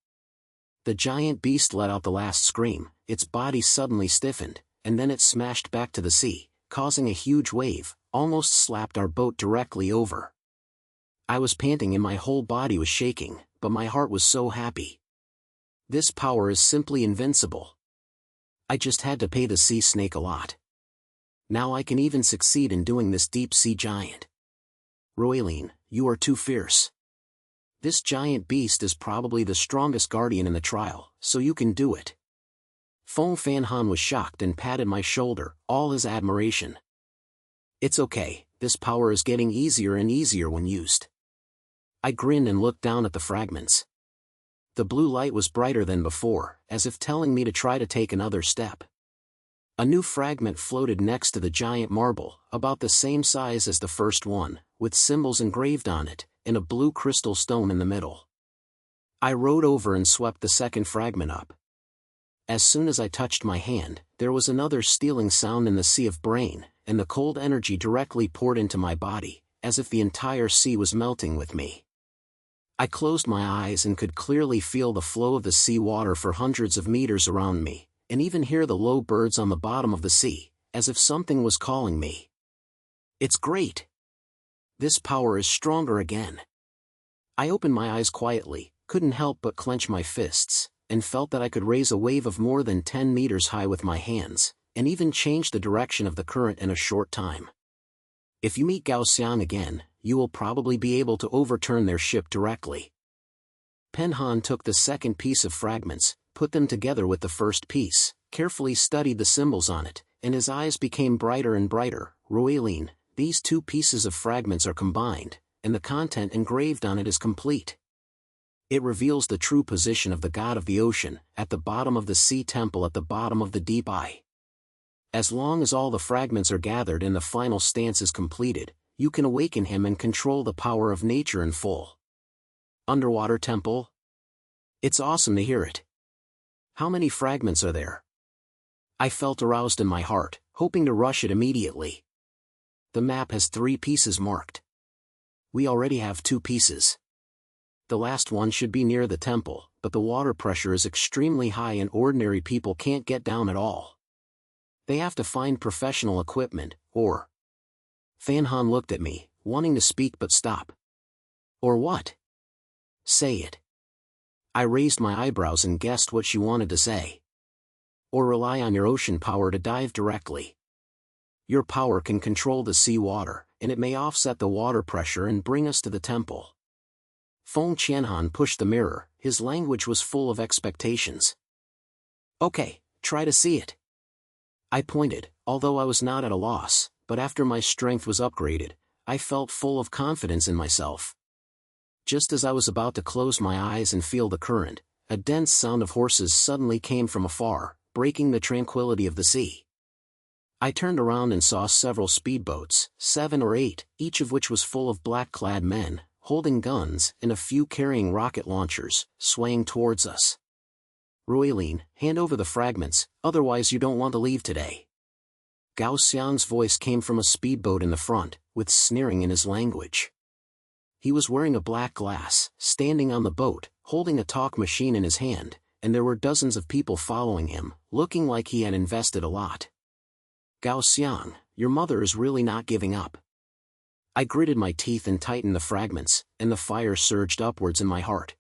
The giant beast let out the last scream, its body suddenly stiffened, and then it smashed back to the sea, causing a huge wave, almost slapped our boat directly over. I was panting and my whole body was shaking, but my heart was so happy. This power is simply invincible. I just had to pay the sea snake a lot. Now I can even succeed in doing this deep-sea giant. Ruilin, you are too fierce. This giant beast is probably the strongest guardian in the trial, so you can do it. Feng Han was shocked and patted my shoulder, all his admiration. It's okay, this power is getting easier and easier when used. I grinned and looked down at the fragments. The blue light was brighter than before, as if telling me to try to take another step. A new fragment floated next to the giant marble, about the same size as the first one, with symbols engraved on it, and a blue crystal stone in the middle. I rode over and swept the second fragment up. As soon as I touched my hand, there was another stealing sound in the sea of brain, and the cold energy directly poured into my body, as if the entire sea was melting with me. I closed my eyes and could clearly feel the flow of the sea water for hundreds of meters around me, and even hear the low birds on the bottom of the sea, as if something was calling me. It's great! This power is stronger again. I opened my eyes quietly, couldn't help but clench my fists, and felt that I could raise a wave of more than 10 meters high with my hands, and even change the direction of the current in a short time. If you meet Gao Xiang again, you will probably be able to overturn their ship directly. Pen Han took the second piece of fragments, put them together with the first piece, carefully studied the symbols on it, and his eyes became brighter and brighter. Ruilin, these two pieces of fragments are combined, and the content engraved on it is complete. It reveals the true position of the god of the ocean, at the bottom of the sea temple at the bottom of the deep eye. As long as all the fragments are gathered and the final stance is completed, you can awaken him and control the power of nature in full. Underwater temple? It's awesome to hear it. How many fragments are there? I felt aroused in my heart, hoping to rush it immediately. The map has 3 pieces marked. We already have 2 pieces. The last one should be near the temple, but the water pressure is extremely high and ordinary people can't get down at all. They have to find professional equipment, or... Fanhan looked at me, wanting to speak but stop. Or what? Say it. I raised my eyebrows and guessed what she wanted to say. Or rely on your ocean power to dive directly. Your power can control the sea water, and it may offset the water pressure and bring us to the temple. Feng Qianhan pushed the mirror, his language was full of expectations. Okay, try to see it. I pointed, although I was not at a loss, but after my strength was upgraded, I felt full of confidence in myself. Just as I was about to close my eyes and feel the current, a dense sound of horses suddenly came from afar, breaking the tranquility of the sea. I turned around and saw several speedboats, 7 or 8, each of which was full of black-clad men, holding guns, and a few carrying rocket launchers, swaying towards us. Ruilin, hand over the fragments, otherwise you don't want to leave today. Gao Xiang's voice came from a speedboat in the front, with sneering in his language. He was wearing a black glass, standing on the boat, holding a talk machine in his hand, and there were dozens of people following him, looking like he had invested a lot. Gao Xiang, your mother is really not giving up. I gritted my teeth and tightened the fragments, and the fire surged upwards in my heart.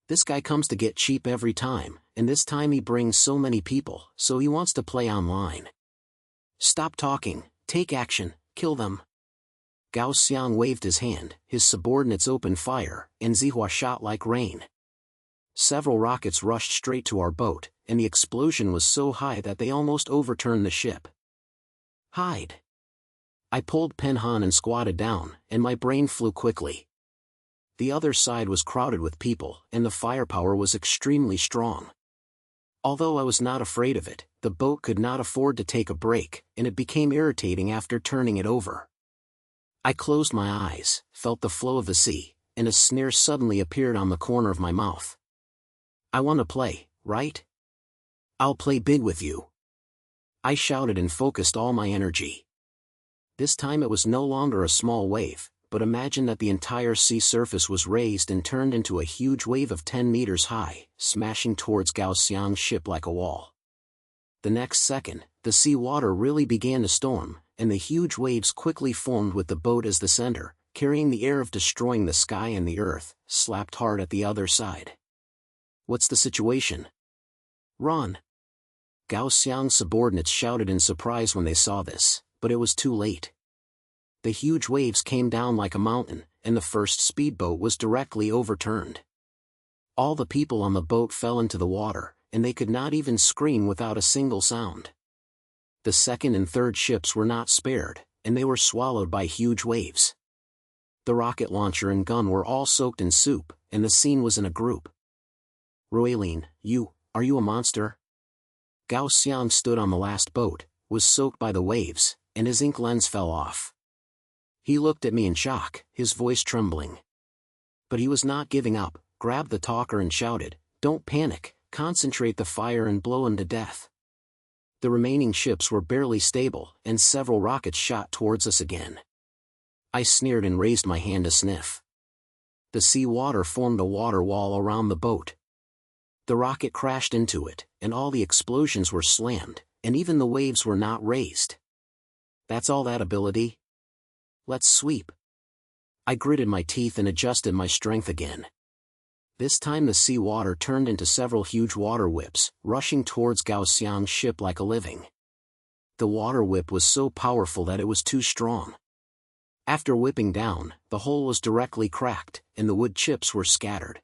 This guy comes to get cheap every time, and this time he brings so many people, so he wants to play online. Stop talking, take action, kill them. Gao Xiang waved his hand, his subordinates opened fire, and Zihua shot like rain. Several rockets rushed straight to our boat, and the explosion was so high that they almost overturned the ship. Hide. I pulled Penhan and squatted down, and my brain flew quickly. The other side was crowded with people, and the firepower was extremely strong. Although I was not afraid of it, the boat could not afford to take a break, and it became irritating after turning it over. I closed my eyes, felt the flow of the sea, and a sneer suddenly appeared on the corner of my mouth. I want to play, right? I'll play big with you. I shouted and focused all my energy. This time it was no longer a small wave, but imagine that the entire sea surface was raised and turned into a huge wave of 10 meters high, smashing towards Gao Xiang's ship like a wall. The next second, the sea water really began to storm, and the huge waves quickly formed with the boat as the center, carrying the air of destroying the sky and the earth, slapped hard at the other side. What's the situation? Run! Gao Xiang's subordinates shouted in surprise when they saw this, but it was too late. The huge waves came down like a mountain, and the first speedboat was directly overturned. All the people on the boat fell into the water, and they could not even scream without a single sound. The second and third ships were not spared, and they were swallowed by huge waves. The rocket launcher and gun were all soaked in soup, and the scene was in a group. Ruilin, are you a monster? Gao Xiang stood on the last boat, was soaked by the waves, and his ink lens fell off. He looked at me in shock, his voice trembling. But he was not giving up, grabbed the talker and shouted, "Don't panic, concentrate the fire and blow him to death." The remaining ships were barely stable, and several rockets shot towards us again. I sneered and raised my hand to sniff. The sea water formed a water wall around the boat. The rocket crashed into it, and all the explosions were slammed, and even the waves were not raised. That's all that ability? Let's sweep. I gritted my teeth and adjusted my strength again. This time the sea water turned into several huge water whips, rushing towards Gao Xiang's ship like a living. The water whip was so powerful that it was too strong. After whipping down, the hole was directly cracked, and the wood chips were scattered.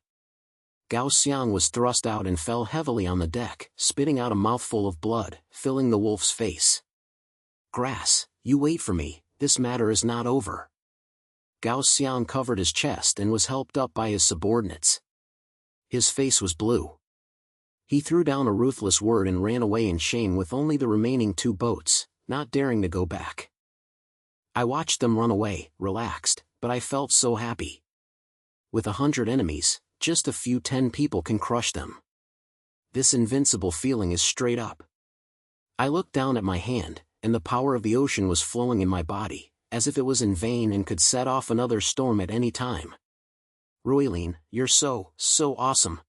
Gao Xiang was thrust out and fell heavily on the deck, spitting out a mouthful of blood, filling the wolf's face. Grass, you wait for me, this matter is not over. Gao Xiang covered his chest and was helped up by his subordinates. His face was blue. He threw down a ruthless word and ran away in shame with only the remaining 2 boats, not daring to go back. I watched them run away, relaxed, but I felt so happy. With 100 enemies, just a few 10 people can crush them. This invincible feeling is straight up. I looked down at my hand, and the power of the ocean was flowing in my body, as if it was in vain and could set off another storm at any time. Ruilin, you're so awesome.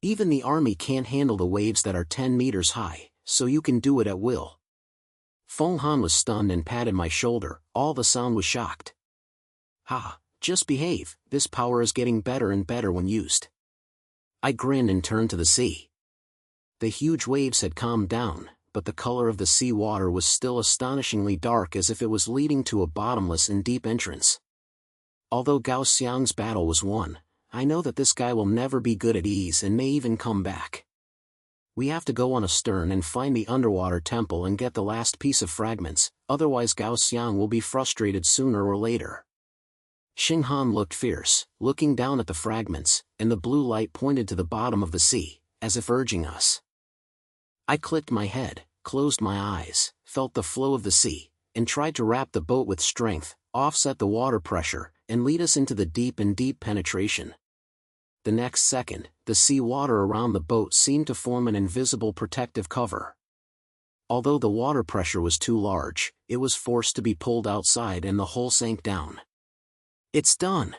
Even the army can't handle the waves that are 10 meters high, so you can do it at will. Feng Han was stunned and patted my shoulder, all the sound was shocked. Ha, just behave, this power is getting better and better when used. I grinned and turned to the sea. The huge waves had calmed down, but the color of the sea water was still astonishingly dark, as if it was leading to a bottomless and deep entrance. Although Gao Xiang's battle was won, I know that this guy will never be good at ease and may even come back. We have to go on astern and find the underwater temple and get the last piece of fragments, otherwise Gao Xiang will be frustrated sooner or later. Xing Han looked fierce, looking down at the fragments, and the blue light pointed to the bottom of the sea, as if urging us. I clicked my head, closed my eyes, felt the flow of the sea, and tried to wrap the boat with strength, offset the water pressure, and lead us into the deep penetration. The next second, the sea water around the boat seemed to form an invisible protective cover. Although the water pressure was too large, it was forced to be pulled outside and the hull sank down. It's done.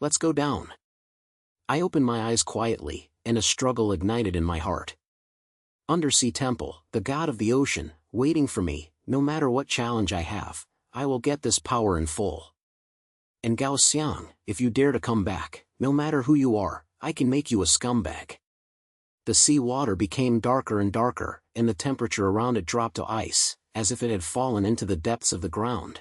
Let's go down. I opened my eyes quietly, and a struggle ignited in my heart. Undersea Temple, the god of the ocean, waiting for me, no matter what challenge I have, I will get this power in full. And Gao Xiang, if you dare to come back, no matter who you are, I can make you a scumbag. The sea water became darker and darker, and the temperature around it dropped to ice, as if it had fallen into the depths of the ground.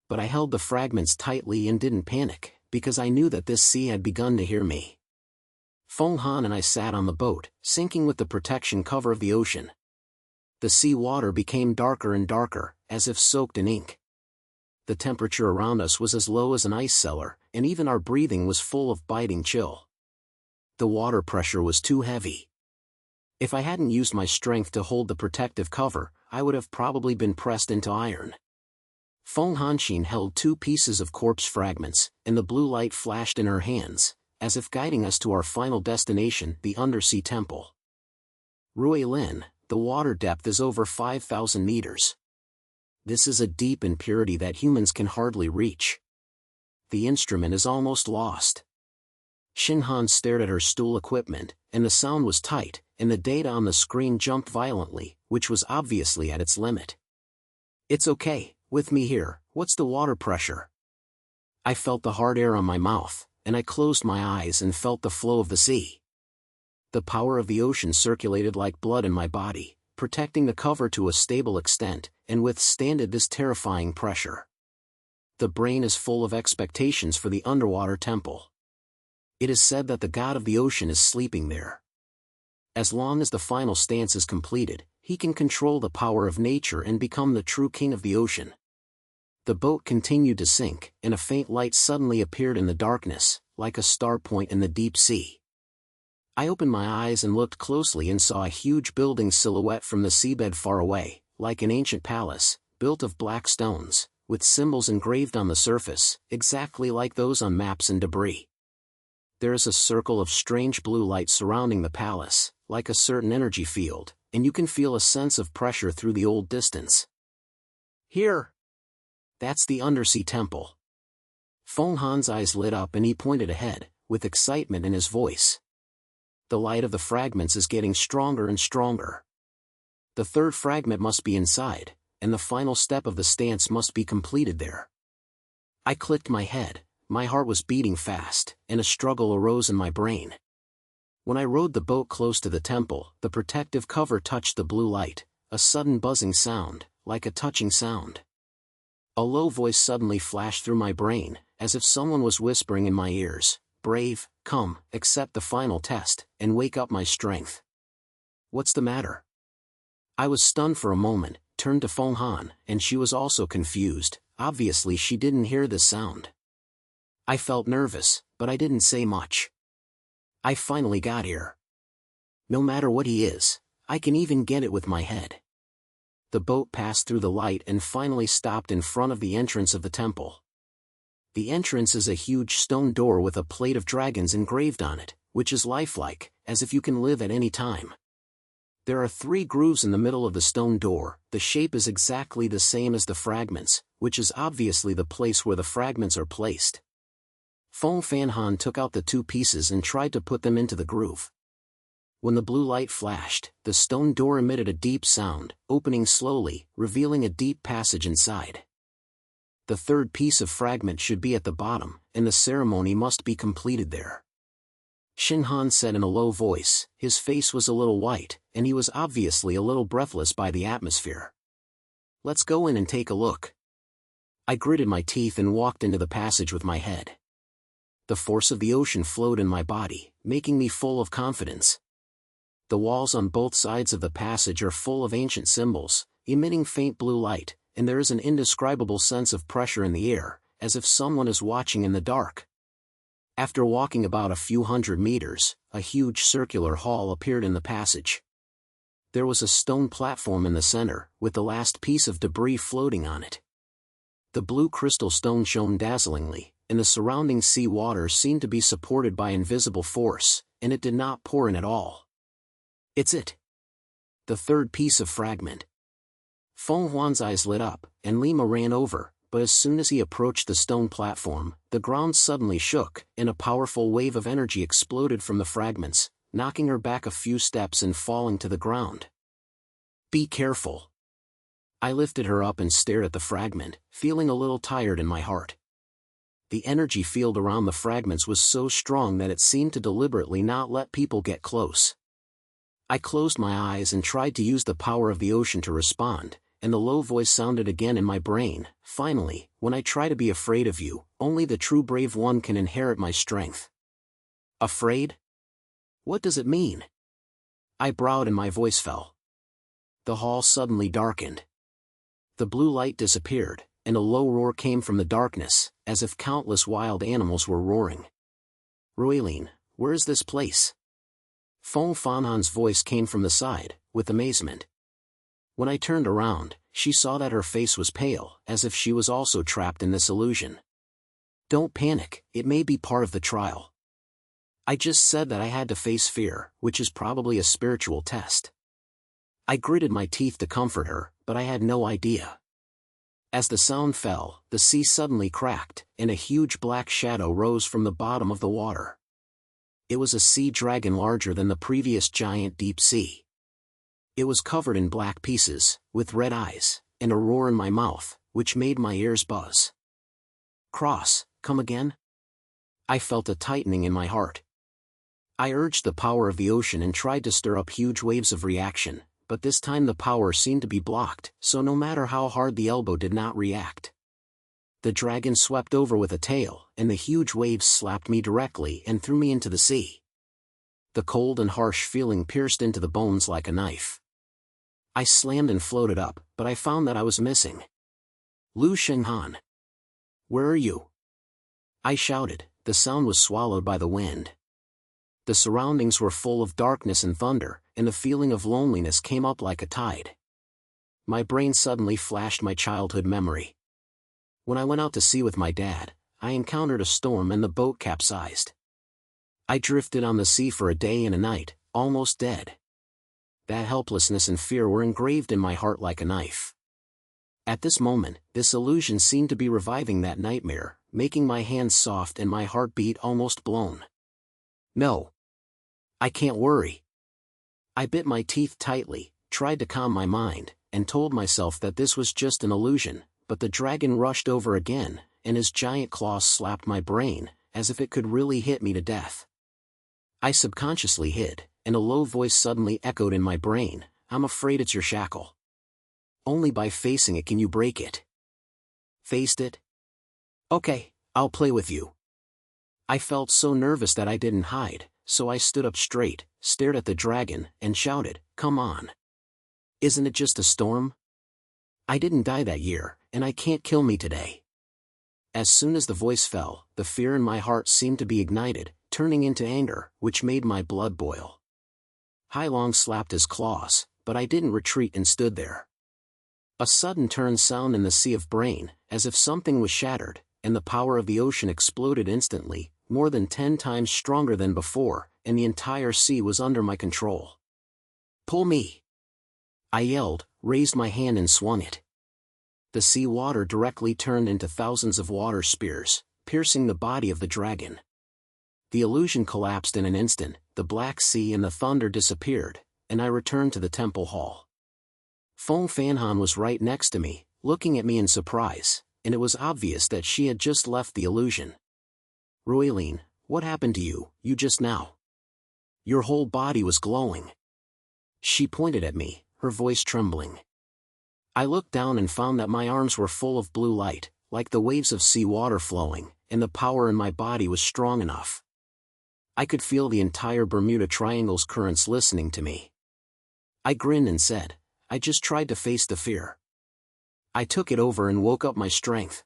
But I held the fragments tightly and didn't panic, because I knew that this sea had begun to hear me. Feng Han and I sat on the boat, sinking with the protection cover of the ocean. The sea water became darker and darker, as if soaked in ink. The temperature around us was as low as an ice cellar, and even our breathing was full of biting chill. The water pressure was too heavy. If I hadn't used my strength to hold the protective cover, I would have probably been pressed into iron. Feng Hanxin held 2 pieces of corpse fragments, and the blue light flashed in her hands, as if guiding us to our final destination, the undersea temple. Ruilin, the water depth is over 5,000 meters. This is a deep impurity that humans can hardly reach. The instrument is almost lost. Xing Han stared at her stool equipment, and the sound was tight, and the data on the screen jumped violently, which was obviously at its limit. It's okay, with me here, what's the water pressure? I felt the hard air on my mouth, and I closed my eyes and felt the flow of the sea. The power of the ocean circulated like blood in my body, protecting the cover to a stable extent, and withstanded this terrifying pressure. The brain is full of expectations for the underwater temple. It is said that the god of the ocean is sleeping there. As long as the final stance is completed, he can control the power of nature and become the true king of the ocean. The boat continued to sink, and a faint light suddenly appeared in the darkness, like a star point in the deep sea. I opened my eyes and looked closely and saw a huge building silhouette from the seabed far away, like an ancient palace, built of black stones, with symbols engraved on the surface, exactly like those on maps and debris. There is a circle of strange blue light surrounding the palace, like a certain energy field, and you can feel a sense of pressure through the old distance. Here! That's the undersea temple. Feng Han's eyes lit up and he pointed ahead, with excitement in his voice. The light of the fragments is getting stronger and stronger. The third fragment must be inside, and the final step of the stance must be completed there. I clicked my head, my heart was beating fast, and a struggle arose in my brain. When I rowed the boat close to the temple, the protective cover touched the blue light, a sudden buzzing sound, like a touching sound. A low voice suddenly flashed through my brain, as if someone was whispering in my ears, "Brave, come, accept the final test, and wake up my strength." What's the matter? I was stunned for a moment, turned to Feng Han, and she was also confused. Obviously she didn't hear this sound. I felt nervous, but I didn't say much. I finally got here. No matter what he is, I can even get it with my head. the boat passed through the light and finally stopped in front of the entrance of the temple. The entrance is a huge stone door with a plate of dragons engraved on it, which is lifelike, as if you can live at any time. There are 3 grooves in the middle of the stone door. The shape is exactly the same as the fragments, which is obviously the place where the fragments are placed. Phong Fanhan took out the 2 pieces and tried to put them into the groove. When the blue light flashed, the stone door emitted a deep sound, opening slowly, revealing a deep passage inside. The 3rd piece of fragment should be at the bottom, and the ceremony must be completed there. Shinhan said in a low voice. His face was a little white, and he was obviously a little breathless by the atmosphere. "Let's go in and take a look." I gritted my teeth and walked into the passage with my head. The force of the ocean flowed in my body, making me full of confidence. The walls on both sides of the passage are full of ancient symbols, emitting faint blue light, and there is an indescribable sense of pressure in the air, as if someone is watching in the dark. After walking about a few hundred meters, a huge circular hall appeared in the passage. There was a stone platform in the center, with the last piece of debris floating on it. The blue crystal stone shone dazzlingly, and the surrounding sea water seemed to be supported by invisible force, and it did not pour in at all. "It's it. The 3rd piece of fragment." Feng Huan's eyes lit up, and Lima ran over, but as soon as he approached the stone platform, the ground suddenly shook, and a powerful wave of energy exploded from the fragments, knocking her back a few steps and falling to the ground. "Be careful." I lifted her up and stared at the fragment, feeling a little tired in my heart. The energy field around the fragments was so strong that it seemed to deliberately not let people get close. I closed my eyes and tried to use the power of the ocean to respond, and the low voice sounded again in my brain. "Finally, when I try to be afraid of you, only the true brave one can inherit my strength." "Afraid? What does it mean?" I bowed and my voice fell. The hall suddenly darkened. The blue light disappeared, and a low roar came from the darkness, as if countless wild animals were roaring. "Ruilin, where is this place?" Phong Fanhan's voice came from the side, with amazement. When I turned around, she saw that her face was pale, as if she was also trapped in this illusion. "Don't panic, it may be part of the trial." I just said that I had to face fear, which is probably a spiritual test. I gritted my teeth to comfort her, but I had no idea. As the sound fell, the sea suddenly cracked, and a huge black shadow rose from the bottom of the water. It was a sea dragon larger than the previous giant deep sea. It was covered in black pieces, with red eyes, and a roar in my mouth, which made my ears buzz. "Cross, come again?" I felt a tightening in my heart. I urged the power of the ocean and tried to stir up huge waves of reaction, but this time the power seemed to be blocked, so no matter how hard the elbow did not react. The dragon swept over with a tail, and the huge waves slapped me directly and threw me into the sea. The cold and harsh feeling pierced into the bones like a knife. I slammed and floated up, but I found that I was missing. "Lu Shenghan! Where are you?" I shouted. The sound was swallowed by the wind. The surroundings were full of darkness and thunder, and the feeling of loneliness came up like a tide. My brain suddenly flashed my childhood memory. When I went out to sea with my dad, I encountered a storm and the boat capsized. I drifted on the sea for a day and a night, almost dead. That helplessness and fear were engraved in my heart like a knife. At this moment, this illusion seemed to be reviving that nightmare, making my hands soft and my heartbeat almost blown. "No. I can't worry." I bit my teeth tightly, tried to calm my mind, and told myself that this was just an illusion, but the dragon rushed over again, and his giant claws slapped my brain, as if it could really hit me to death. I subconsciously hid, and a low voice suddenly echoed in my brain, "I'm afraid it's your shackle. Only by facing it can you break it." "Faced it? Okay, I'll play with you." I felt so nervous that I didn't hide, so I stood up straight, stared at the dragon, and shouted, "Come on. Isn't it just a storm? I didn't die that year, and I can't kill me today." As soon as the voice fell, the fear in my heart seemed to be ignited, turning into anger, which made my blood boil. Hai Long slapped his claws, but I didn't retreat and stood there. A sudden turn sound in the sea of brain, as if something was shattered, and the power of the ocean exploded instantly, more than 10 times stronger than before, and the entire sea was under my control. "Pull me!" I yelled, raised my hand and swung it. The sea water directly turned into thousands of water spears, piercing the body of the dragon. The illusion collapsed in an instant, the black sea and the thunder disappeared, and I returned to the temple hall. Feng Fanhan was right next to me, looking at me in surprise, and it was obvious that she had just left the illusion. "Ruilin, what happened to you, just now? Your whole body was glowing." She pointed at me, her voice trembling. I looked down and found that my arms were full of blue light, like the waves of sea water flowing, and the power in my body was strong enough. I could feel the entire Bermuda Triangle's currents listening to me. I grinned and said, "I just tried to face the fear. I took it over and woke up my strength."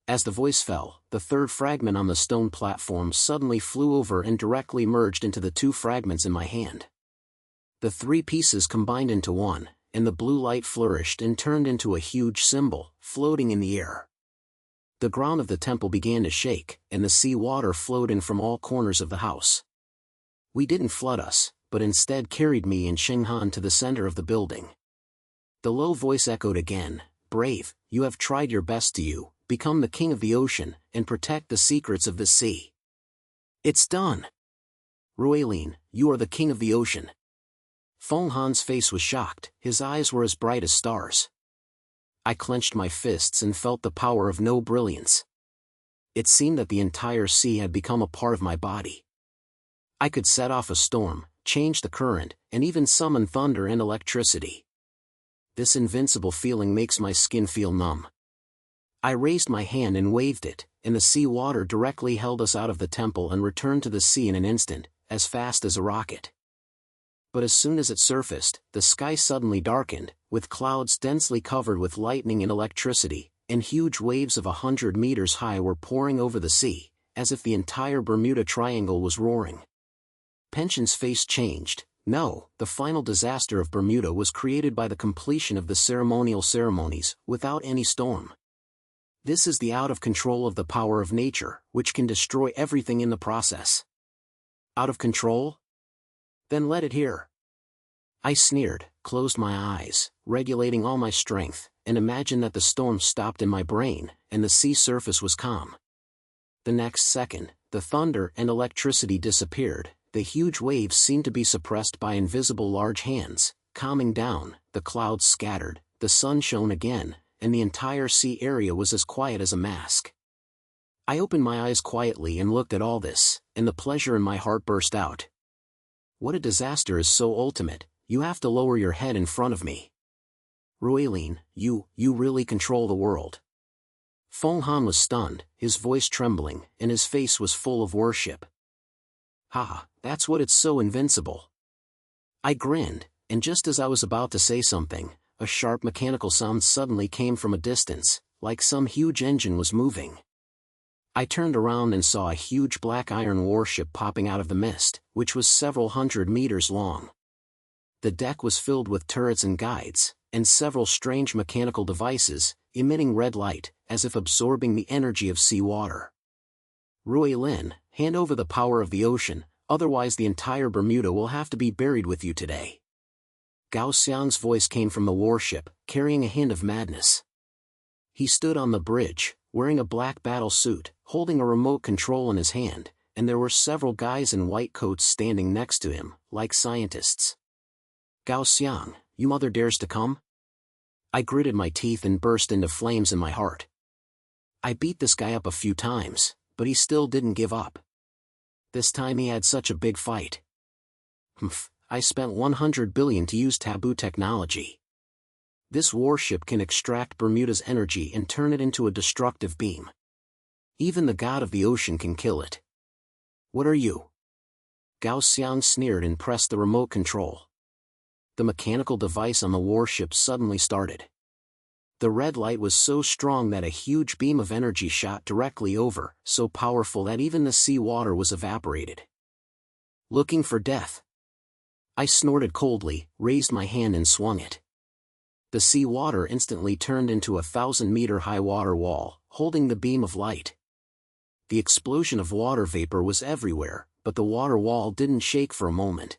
As the voice fell, the third fragment on the stone platform suddenly flew over and directly merged into the 2 fragments in my hand. The 3 pieces combined into one, and the blue light flourished and turned into a huge symbol, floating in the air. The ground of the temple began to shake, and the sea water flowed in from all corners of the house. We didn't flood us, but instead carried me and Shenghan to the center of the building. The low voice echoed again, "Brave, you have tried your best to become the king of the ocean, and protect the secrets of the sea. It's done. Ruilin, you are the king of the ocean." Feng Han's face was shocked, his eyes were as bright as stars. I clenched my fists and felt the power of no brilliance. It seemed that the entire sea had become a part of my body. I could set off a storm, change the current, and even summon thunder and electricity. This invincible feeling makes my skin feel numb. I raised my hand and waved it, and the sea water directly held us out of the temple and returned to the sea in an instant, as fast as a rocket. But as soon as it surfaced, the sky suddenly darkened, with clouds densely covered with lightning and electricity, and huge waves of 100 meters high were pouring over the sea, as if the entire Bermuda Triangle was roaring. Pension's face changed. No, the final disaster of Bermuda was created by the completion of the ceremonial ceremonies, without any storm. This is the out of control of the power of nature, which can destroy everything in the process. Out of control? Then let it here. I sneered, closed my eyes, regulating all my strength, and imagined that the storm stopped in my brain, and the sea surface was calm. The next second, the thunder and electricity disappeared, the huge waves seemed to be suppressed by invisible large hands, calming down, the clouds scattered, the sun shone again, and the entire sea area was as quiet as a mask. I opened my eyes quietly and looked at all this, and the pleasure in my heart burst out. What a disaster is so ultimate, you have to lower your head in front of me. Ruilin, you really control the world. Feng Han was stunned, his voice trembling, and his face was full of worship. "Ha, that's what it's so invincible." I grinned, and just as I was about to say something, a sharp mechanical sound suddenly came from a distance, like some huge engine was moving. I turned around and saw a huge black iron warship popping out of the mist, which was several 100 meters long. The deck was filled with turrets and guides, and several strange mechanical devices, emitting red light, as if absorbing the energy of sea water. "Ruilin, hand over the power of the ocean, otherwise the entire Bermuda will have to be buried with you today." Gao Xiang's voice came from the warship, carrying a hint of madness. He stood on the bridge, wearing a black battle suit, holding a remote control in his hand, and there were several guys in white coats standing next to him, like scientists. "Gao Xiang, you mother dares to come?" I gritted my teeth and burst into flames in my heart. I beat this guy up a few times, but he still didn't give up. This time he had such a big fight. I spent 100 billion to use taboo technology. This warship can extract Bermuda's energy and turn it into a destructive beam. Even the god of the ocean can kill it. "What are you?" Gao Xiang sneered and pressed the remote control. The mechanical device on the warship suddenly started. The red light was so strong that a huge beam of energy shot directly over, so powerful that even the sea water was evaporated. "Looking for death?" I snorted coldly, raised my hand and swung it. The sea water instantly turned into a 1,000-meter high water wall, holding the beam of light. The explosion of water vapor was everywhere, but the water wall didn't shake for a moment.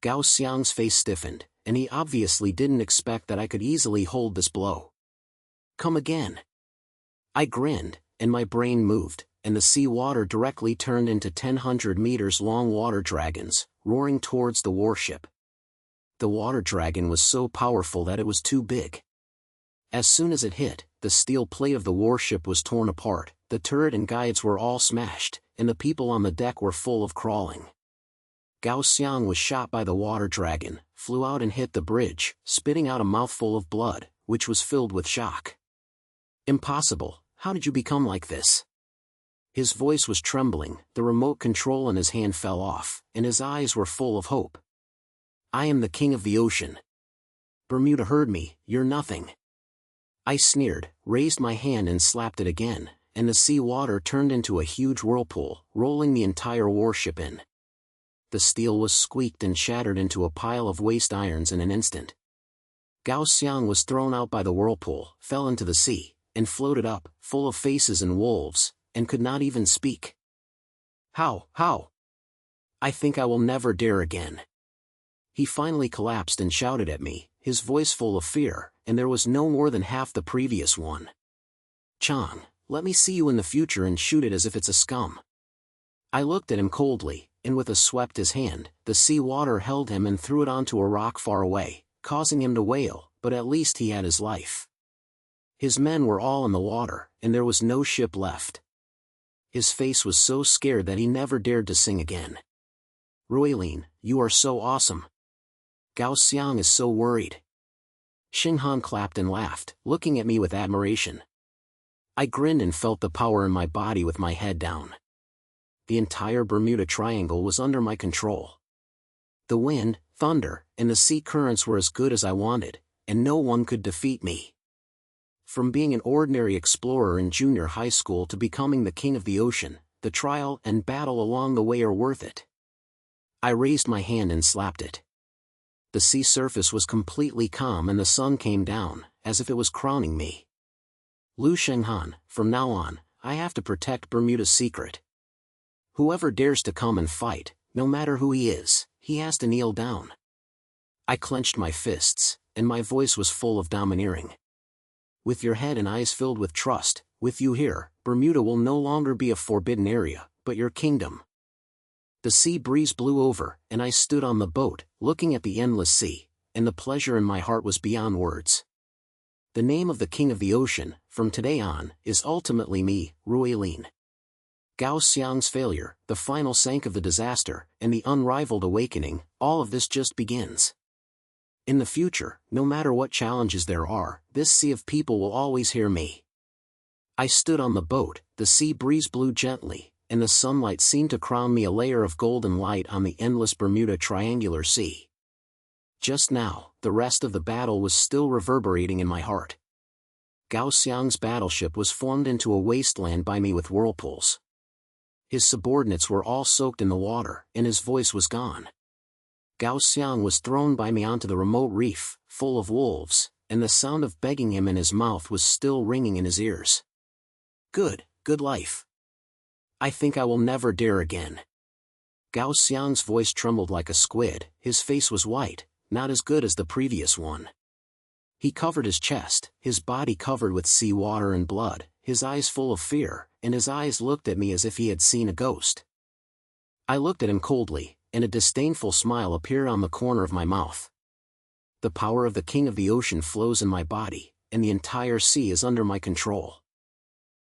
Gao Xiang's face stiffened, and he obviously didn't expect that I could easily hold this blow. Come again. I grinned, and my brain moved, and the sea water directly turned into 1,000 meters long water dragons, roaring towards the warship. The water dragon was so powerful that it was too big. As soon as it hit, the steel plate of the warship was torn apart, the turret and guides were all smashed, and the people on the deck were full of crawling. Gao Xiang was shot by the water dragon, flew out and hit the bridge, spitting out a mouthful of blood, which was filled with shock. Impossible, how did you become like this? His voice was trembling, the remote control in his hand fell off, and his eyes were full of hope. I am the king of the ocean. Bermuda heard me, you're nothing. I sneered, raised my hand and slapped it again, and the sea water turned into a huge whirlpool, rolling the entire warship in. The steel was squeaked and shattered into a pile of waste irons in an instant. Gao Xiang was thrown out by the whirlpool, fell into the sea, and floated up, full of faces and wolves, and could not even speak. How? I think I will never dare again. He finally collapsed and shouted at me, his voice full of fear, and there was no more than half the previous one. Chang, let me see you in the future and shoot it as if it's a scum. I looked at him coldly, and with a swept his hand, the sea water held him and threw it onto a rock far away, causing him to wail, but at least he had his life. His men were all in the water, and there was no ship left. His face was so scared that he never dared to sing again. Ruilin, you are so awesome. Gao Xiang is so worried. Xinghan clapped and laughed, looking at me with admiration. I grinned and felt the power in my body with my head down. The entire Bermuda Triangle was under my control. The wind, thunder, and the sea currents were as good as I wanted, and no one could defeat me. From being an ordinary explorer in junior high school to becoming the king of the ocean, the trial and battle along the way are worth it. I raised my hand and slapped it. The sea surface was completely calm and the sun came down, as if it was crowning me. Lu Shenghan, from now on, I have to protect Bermuda's secret. Whoever dares to come and fight, no matter who he is, he has to kneel down. I clenched my fists, and my voice was full of domineering. With your head and eyes filled with trust, with you here, Bermuda will no longer be a forbidden area, but your kingdom. The sea breeze blew over, and I stood on the boat, looking at the endless sea, and the pleasure in my heart was beyond words. The name of the king of the ocean, from today on, is ultimately me, Ruilin. Gao Xiang's failure, the final sank of the disaster, and the unrivaled awakening, all of this just begins. In the future, no matter what challenges there are, this sea of people will always hear me. I stood on the boat, the sea breeze blew gently, and the sunlight seemed to crown me a layer of golden light on the endless Bermuda Triangular Sea. Just now, the rest of the battle was still reverberating in my heart. Gao Xiang's battleship was formed into a wasteland by me with whirlpools. His subordinates were all soaked in the water, and his voice was gone. Gao Xiang was thrown by me onto the remote reef, full of wolves, and the sound of begging him in his mouth was still ringing in his ears. Good life. I think I will never dare again. Gao Xiang's voice trembled like a squid, his face was white, not as good as the previous one. He covered his chest, his body covered with sea water and blood, his eyes full of fear, and his eyes looked at me as if he had seen a ghost. I looked at him coldly, and a disdainful smile appeared on the corner of my mouth. The power of the king of the ocean flows in my body, and the entire sea is under my control.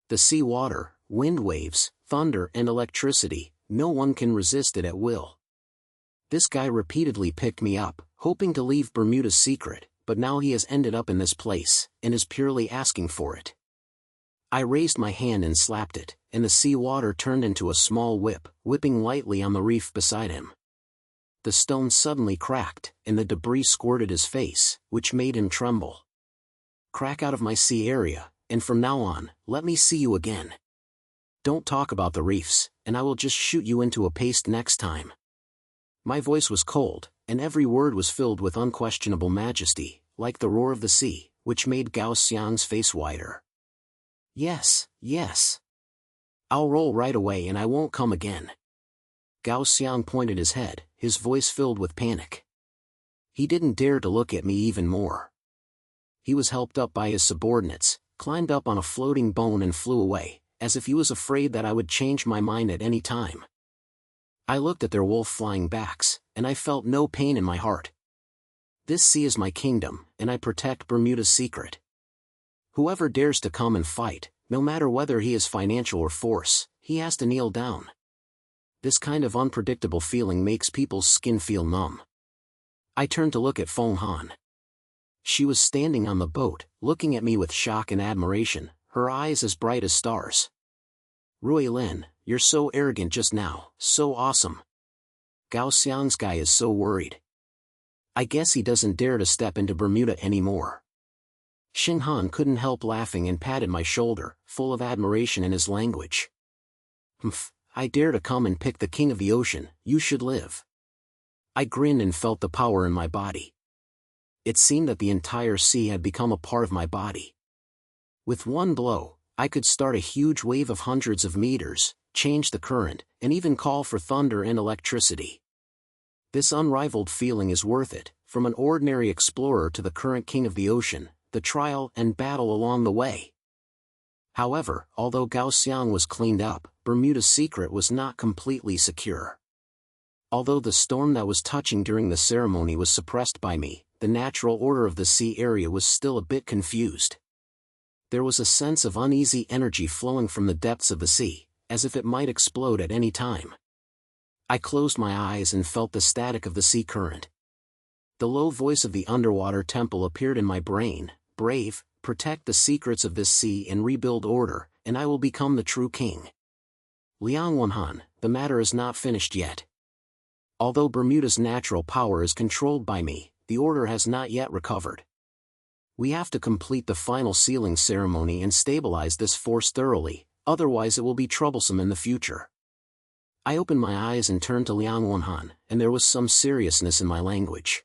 The sea water, wind waves, thunder and electricity, no one can resist it at will. This guy repeatedly picked me up, hoping to leave Bermuda's secret, but now he has ended up in this place, and is purely asking for it. I raised my hand and slapped it, and the sea water turned into a small whip, whipping lightly on the reef beside him. The stone suddenly cracked, and the debris squirted his face, which made him tremble. Crack out of my sea area, and from now on, let me see you again. Don't talk about the reefs, and I will just shoot you into a paste next time. My voice was cold, and every word was filled with unquestionable majesty, like the roar of the sea, which made Gao Xiang's face wider. Yes, yes. I'll roll right away and I won't come again. Gao Xiang pointed his head, his voice filled with panic. He didn't dare to look at me even more. He was helped up by his subordinates, climbed up on a floating bone and flew away, as if he was afraid that I would change my mind at any time. I looked at their wolf-flying backs, and I felt no pain in my heart. This sea is my kingdom, and I protect Bermuda's secret. Whoever dares to come and fight, no matter whether he is financial or force, he has to kneel down. This kind of unpredictable feeling makes people's skin feel numb. I turned to look at Feng Han. She was standing on the boat, looking at me with shock and admiration, her eyes as bright as stars. Ruilin, you're so arrogant just now, so awesome. Gao Xiang's guy is so worried. I guess he doesn't dare to step into Bermuda anymore. Xing Han couldn't help laughing and patted my shoulder, full of admiration in his language. Humph, I dare to come and pick the king of the ocean, you should live. I grinned and felt the power in my body. It seemed that the entire sea had become a part of my body. With one blow, I could start a huge wave of hundreds of meters, change the current, and even call for thunder and electricity. This unrivaled feeling is worth it, from an ordinary explorer to the current king of the ocean, the trial and battle along the way. However, although Gao Xiang was cleaned up, Bermuda's secret was not completely secure. Although the storm that was touching during the ceremony was suppressed by me, the natural order of the sea area was still a bit confused. There was a sense of uneasy energy flowing from the depths of the sea, as if it might explode at any time. I closed my eyes and felt the static of the sea current. The low voice of the underwater temple appeared in my brain. Brave, protect the secrets of this sea and rebuild order, and I will become the true king. Liang Wenhan, the matter is not finished yet. Although Bermuda's natural power is controlled by me, the order has not yet recovered. We have to complete the final sealing ceremony and stabilize this force thoroughly, otherwise it will be troublesome in the future. I opened my eyes and turned to Liang Wenhan, and there was some seriousness in my language.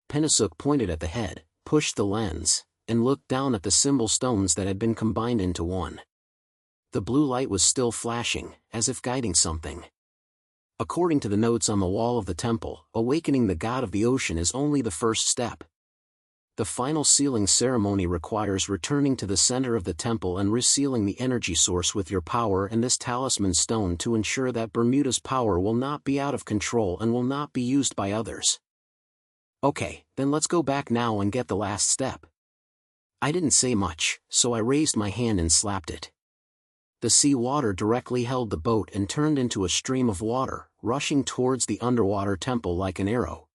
Penasuk pointed at the head, pushed the lens, and looked down at the symbol stones that had been combined into one. The blue light was still flashing, as if guiding something. According to the notes on the wall of the temple, awakening the god of the ocean is only the first step. The final sealing ceremony requires returning to the center of the temple and resealing the energy source with your power and this talisman stone to ensure that Bermuda's power will not be out of control and will not be used by others. Okay, then let's go back now and get the last step. I didn't say much, so I raised my hand and slapped it. The sea water directly held the boat and turned into a stream of water, rushing towards the underwater temple like an arrow.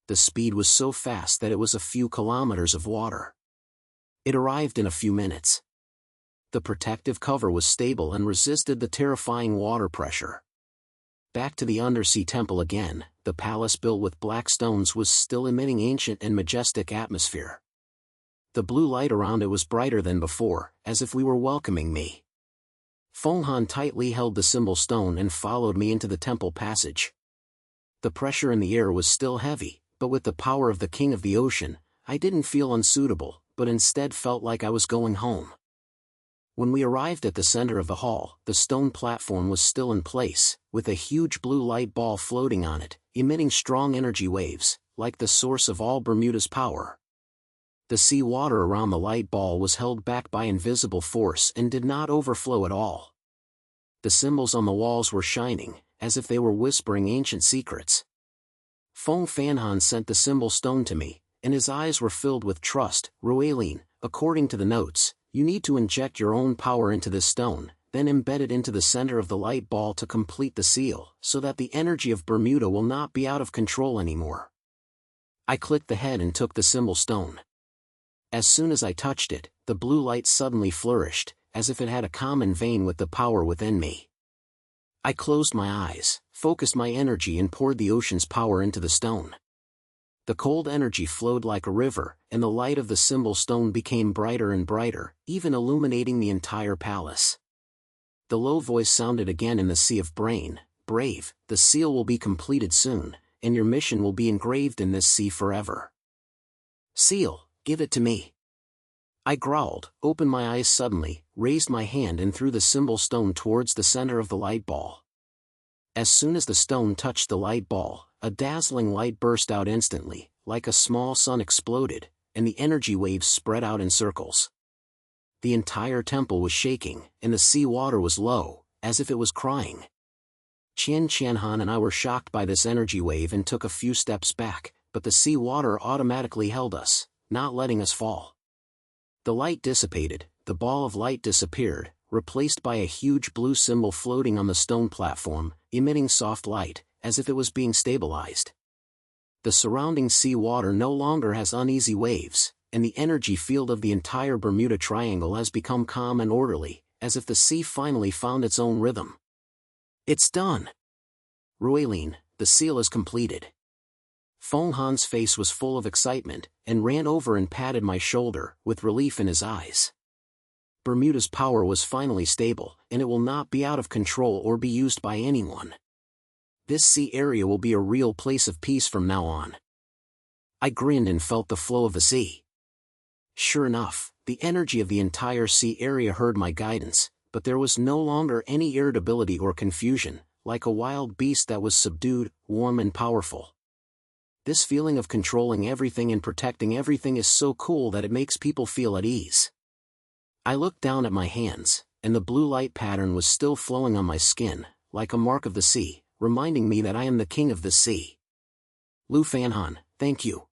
The speed was so fast that it was a few kilometers of water. It arrived in a few minutes. The protective cover was stable and resisted the terrifying water pressure. Back to the undersea temple again, the palace built with black stones was still emitting ancient and majestic atmosphere. The blue light around it was brighter than before, as if we were welcoming me. Feng Han tightly held the symbol stone and followed me into the temple passage. The pressure in the air was still heavy, but with the power of the king of the ocean, I didn't feel unsuitable, but instead felt like I was going home. When we arrived at the center of the hall, the stone platform was still in place, with a huge blue light ball floating on it, emitting strong energy waves, like the source of all Bermuda's power. The sea water around the light ball was held back by invisible force and did not overflow at all. The symbols on the walls were shining, as if they were whispering ancient secrets. Feng Fanhan sent the symbol stone to me, and his eyes were filled with trust. Ruilin, according to the notes, you need to inject your own power into this stone, then embed it into the center of the light ball to complete the seal, so that the energy of Bermuda will not be out of control anymore. I clicked the head and took the symbol stone. As soon as I touched it, the blue light suddenly flourished, as if it had a common vein with the power within me. I closed my eyes, focused my energy and poured the ocean's power into the stone. The cold energy flowed like a river, and the light of the symbol stone became brighter and brighter, even illuminating the entire palace. The low voice sounded again in the sea of brain. Brave, the seal will be completed soon, and your mission will be engraved in this sea forever. Seal, give it to me. I growled, opened my eyes suddenly, raised my hand and threw the symbol stone towards the center of the light ball. As soon as the stone touched the light ball, a dazzling light burst out instantly, like a small sun exploded, and the energy waves spread out in circles. The entire temple was shaking, and the sea water was low, as if it was crying. Qian Qianhan and I were shocked by this energy wave and took a few steps back, but the sea water automatically held us, not letting us fall. The light dissipated, the ball of light disappeared, replaced by a huge blue symbol floating on the stone platform, emitting soft light, as if it was being stabilized. The surrounding sea water no longer has uneasy waves, and the energy field of the entire Bermuda Triangle has become calm and orderly, as if the sea finally found its own rhythm. It's done! Ruilin, the seal is completed. Feng Han's face was full of excitement, and ran over and patted my shoulder, with relief in his eyes. Bermuda's power was finally stable, and it will not be out of control or be used by anyone. This sea area will be a real place of peace from now on. I grinned and felt the flow of the sea. Sure enough, the energy of the entire sea area heard my guidance, but there was no longer any irritability or confusion, like a wild beast that was subdued, warm and powerful. This feeling of controlling everything and protecting everything is so cool that it makes people feel at ease. I looked down at my hands, and the blue light pattern was still flowing on my skin, like a mark of the sea, reminding me that I am the king of this sea. Lu Fanhan, thank you.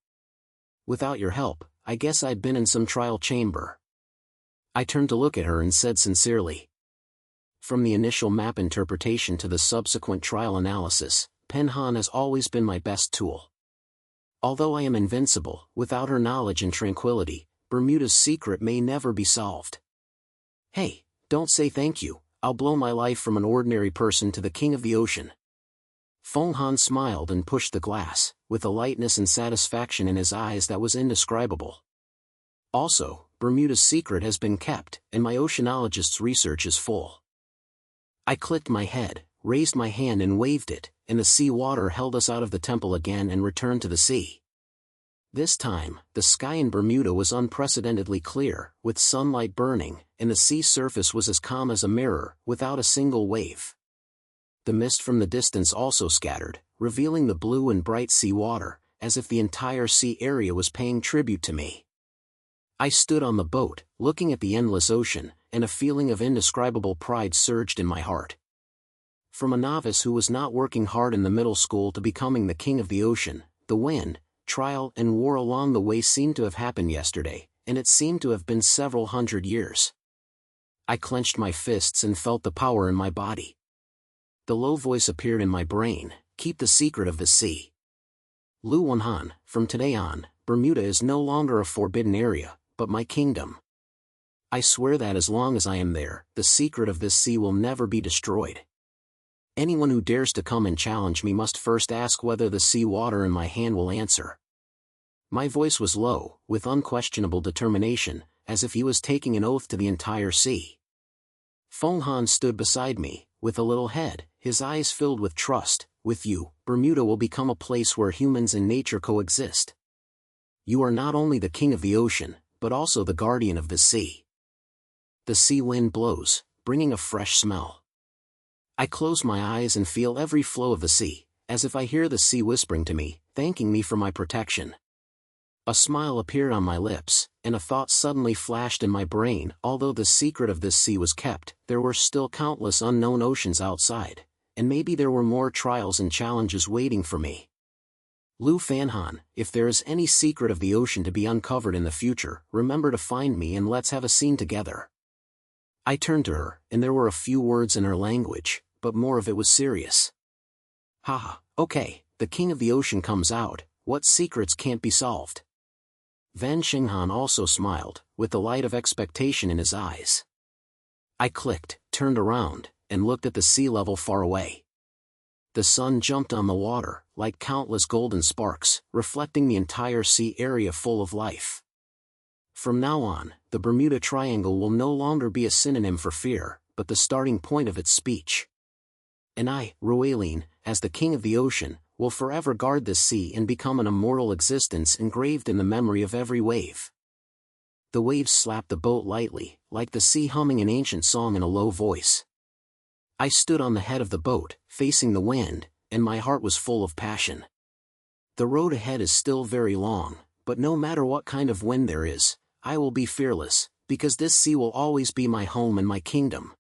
Without your help, I guess I'd been in some trial chamber. I turned to look at her and said sincerely. From the initial map interpretation to the subsequent trial analysis, Penhan has always been my best tool. Although I am invincible, without her knowledge and tranquility, Bermuda's secret may never be solved. Hey, don't say thank you, I'll blow my life from an ordinary person to the king of the ocean. Feng Han smiled and pushed the glass, with a lightness and satisfaction in his eyes that was indescribable. Also, Bermuda's secret has been kept, and my oceanologist's research is full. I clicked my head, raised my hand and waved it, and the sea water held us out of the temple again and returned to the sea. This time, the sky in Bermuda was unprecedentedly clear, with sunlight burning, and the sea surface was as calm as a mirror, without a single wave. The mist from the distance also scattered, revealing the blue and bright sea water, as if the entire sea area was paying tribute to me. I stood on the boat, looking at the endless ocean, and a feeling of indescribable pride surged in my heart. From a novice who was not working hard in the middle school to becoming the king of the ocean, the wind, trial and war along the way seemed to have happened yesterday, and it seemed to have been several hundred years. I clenched my fists and felt the power in my body. The low voice appeared in my brain, keep the secret of the sea. Lu Wanhan, from today on, Bermuda is no longer a forbidden area, but my kingdom. I swear that as long as I am there, the secret of this sea will never be destroyed. Anyone who dares to come and challenge me must first ask whether the sea water in my hand will answer. My voice was low, with unquestionable determination, as if he was taking an oath to the entire sea. Feng Han stood beside me, with a little head, his eyes filled with trust. With you, Bermuda will become a place where humans and nature coexist. You are not only the king of the ocean, but also the guardian of the sea. The sea wind blows, bringing a fresh smell. I close my eyes and feel every flow of the sea, as if I hear the sea whispering to me, thanking me for my protection. A smile appeared on my lips, and a thought suddenly flashed in my brain. Although the secret of this sea was kept, there were still countless unknown oceans outside, and maybe there were more trials and challenges waiting for me. Lu Fanhan, if there is any secret of the ocean to be uncovered in the future, remember to find me and let's have a scene together. I turned to her, and there were a few words in her language, but more of it was serious. Haha, okay, the king of the ocean comes out, what secrets can't be solved? Van Xinghan also smiled, with the light of expectation in his eyes. I clicked, turned around, and looked at the sea level far away. The sun jumped on the water, like countless golden sparks, reflecting the entire sea area full of life. From now on, the Bermuda Triangle will no longer be a synonym for fear, but the starting point of its speech. And I, Ruilin, as the king of the ocean, will forever guard this sea and become an immortal existence engraved in the memory of every wave. The waves slapped the boat lightly, like the sea humming an ancient song in a low voice. I stood on the head of the boat, facing the wind, and my heart was full of passion. The road ahead is still very long, but no matter what kind of wind there is, I will be fearless, because this sea will always be my home and my kingdom.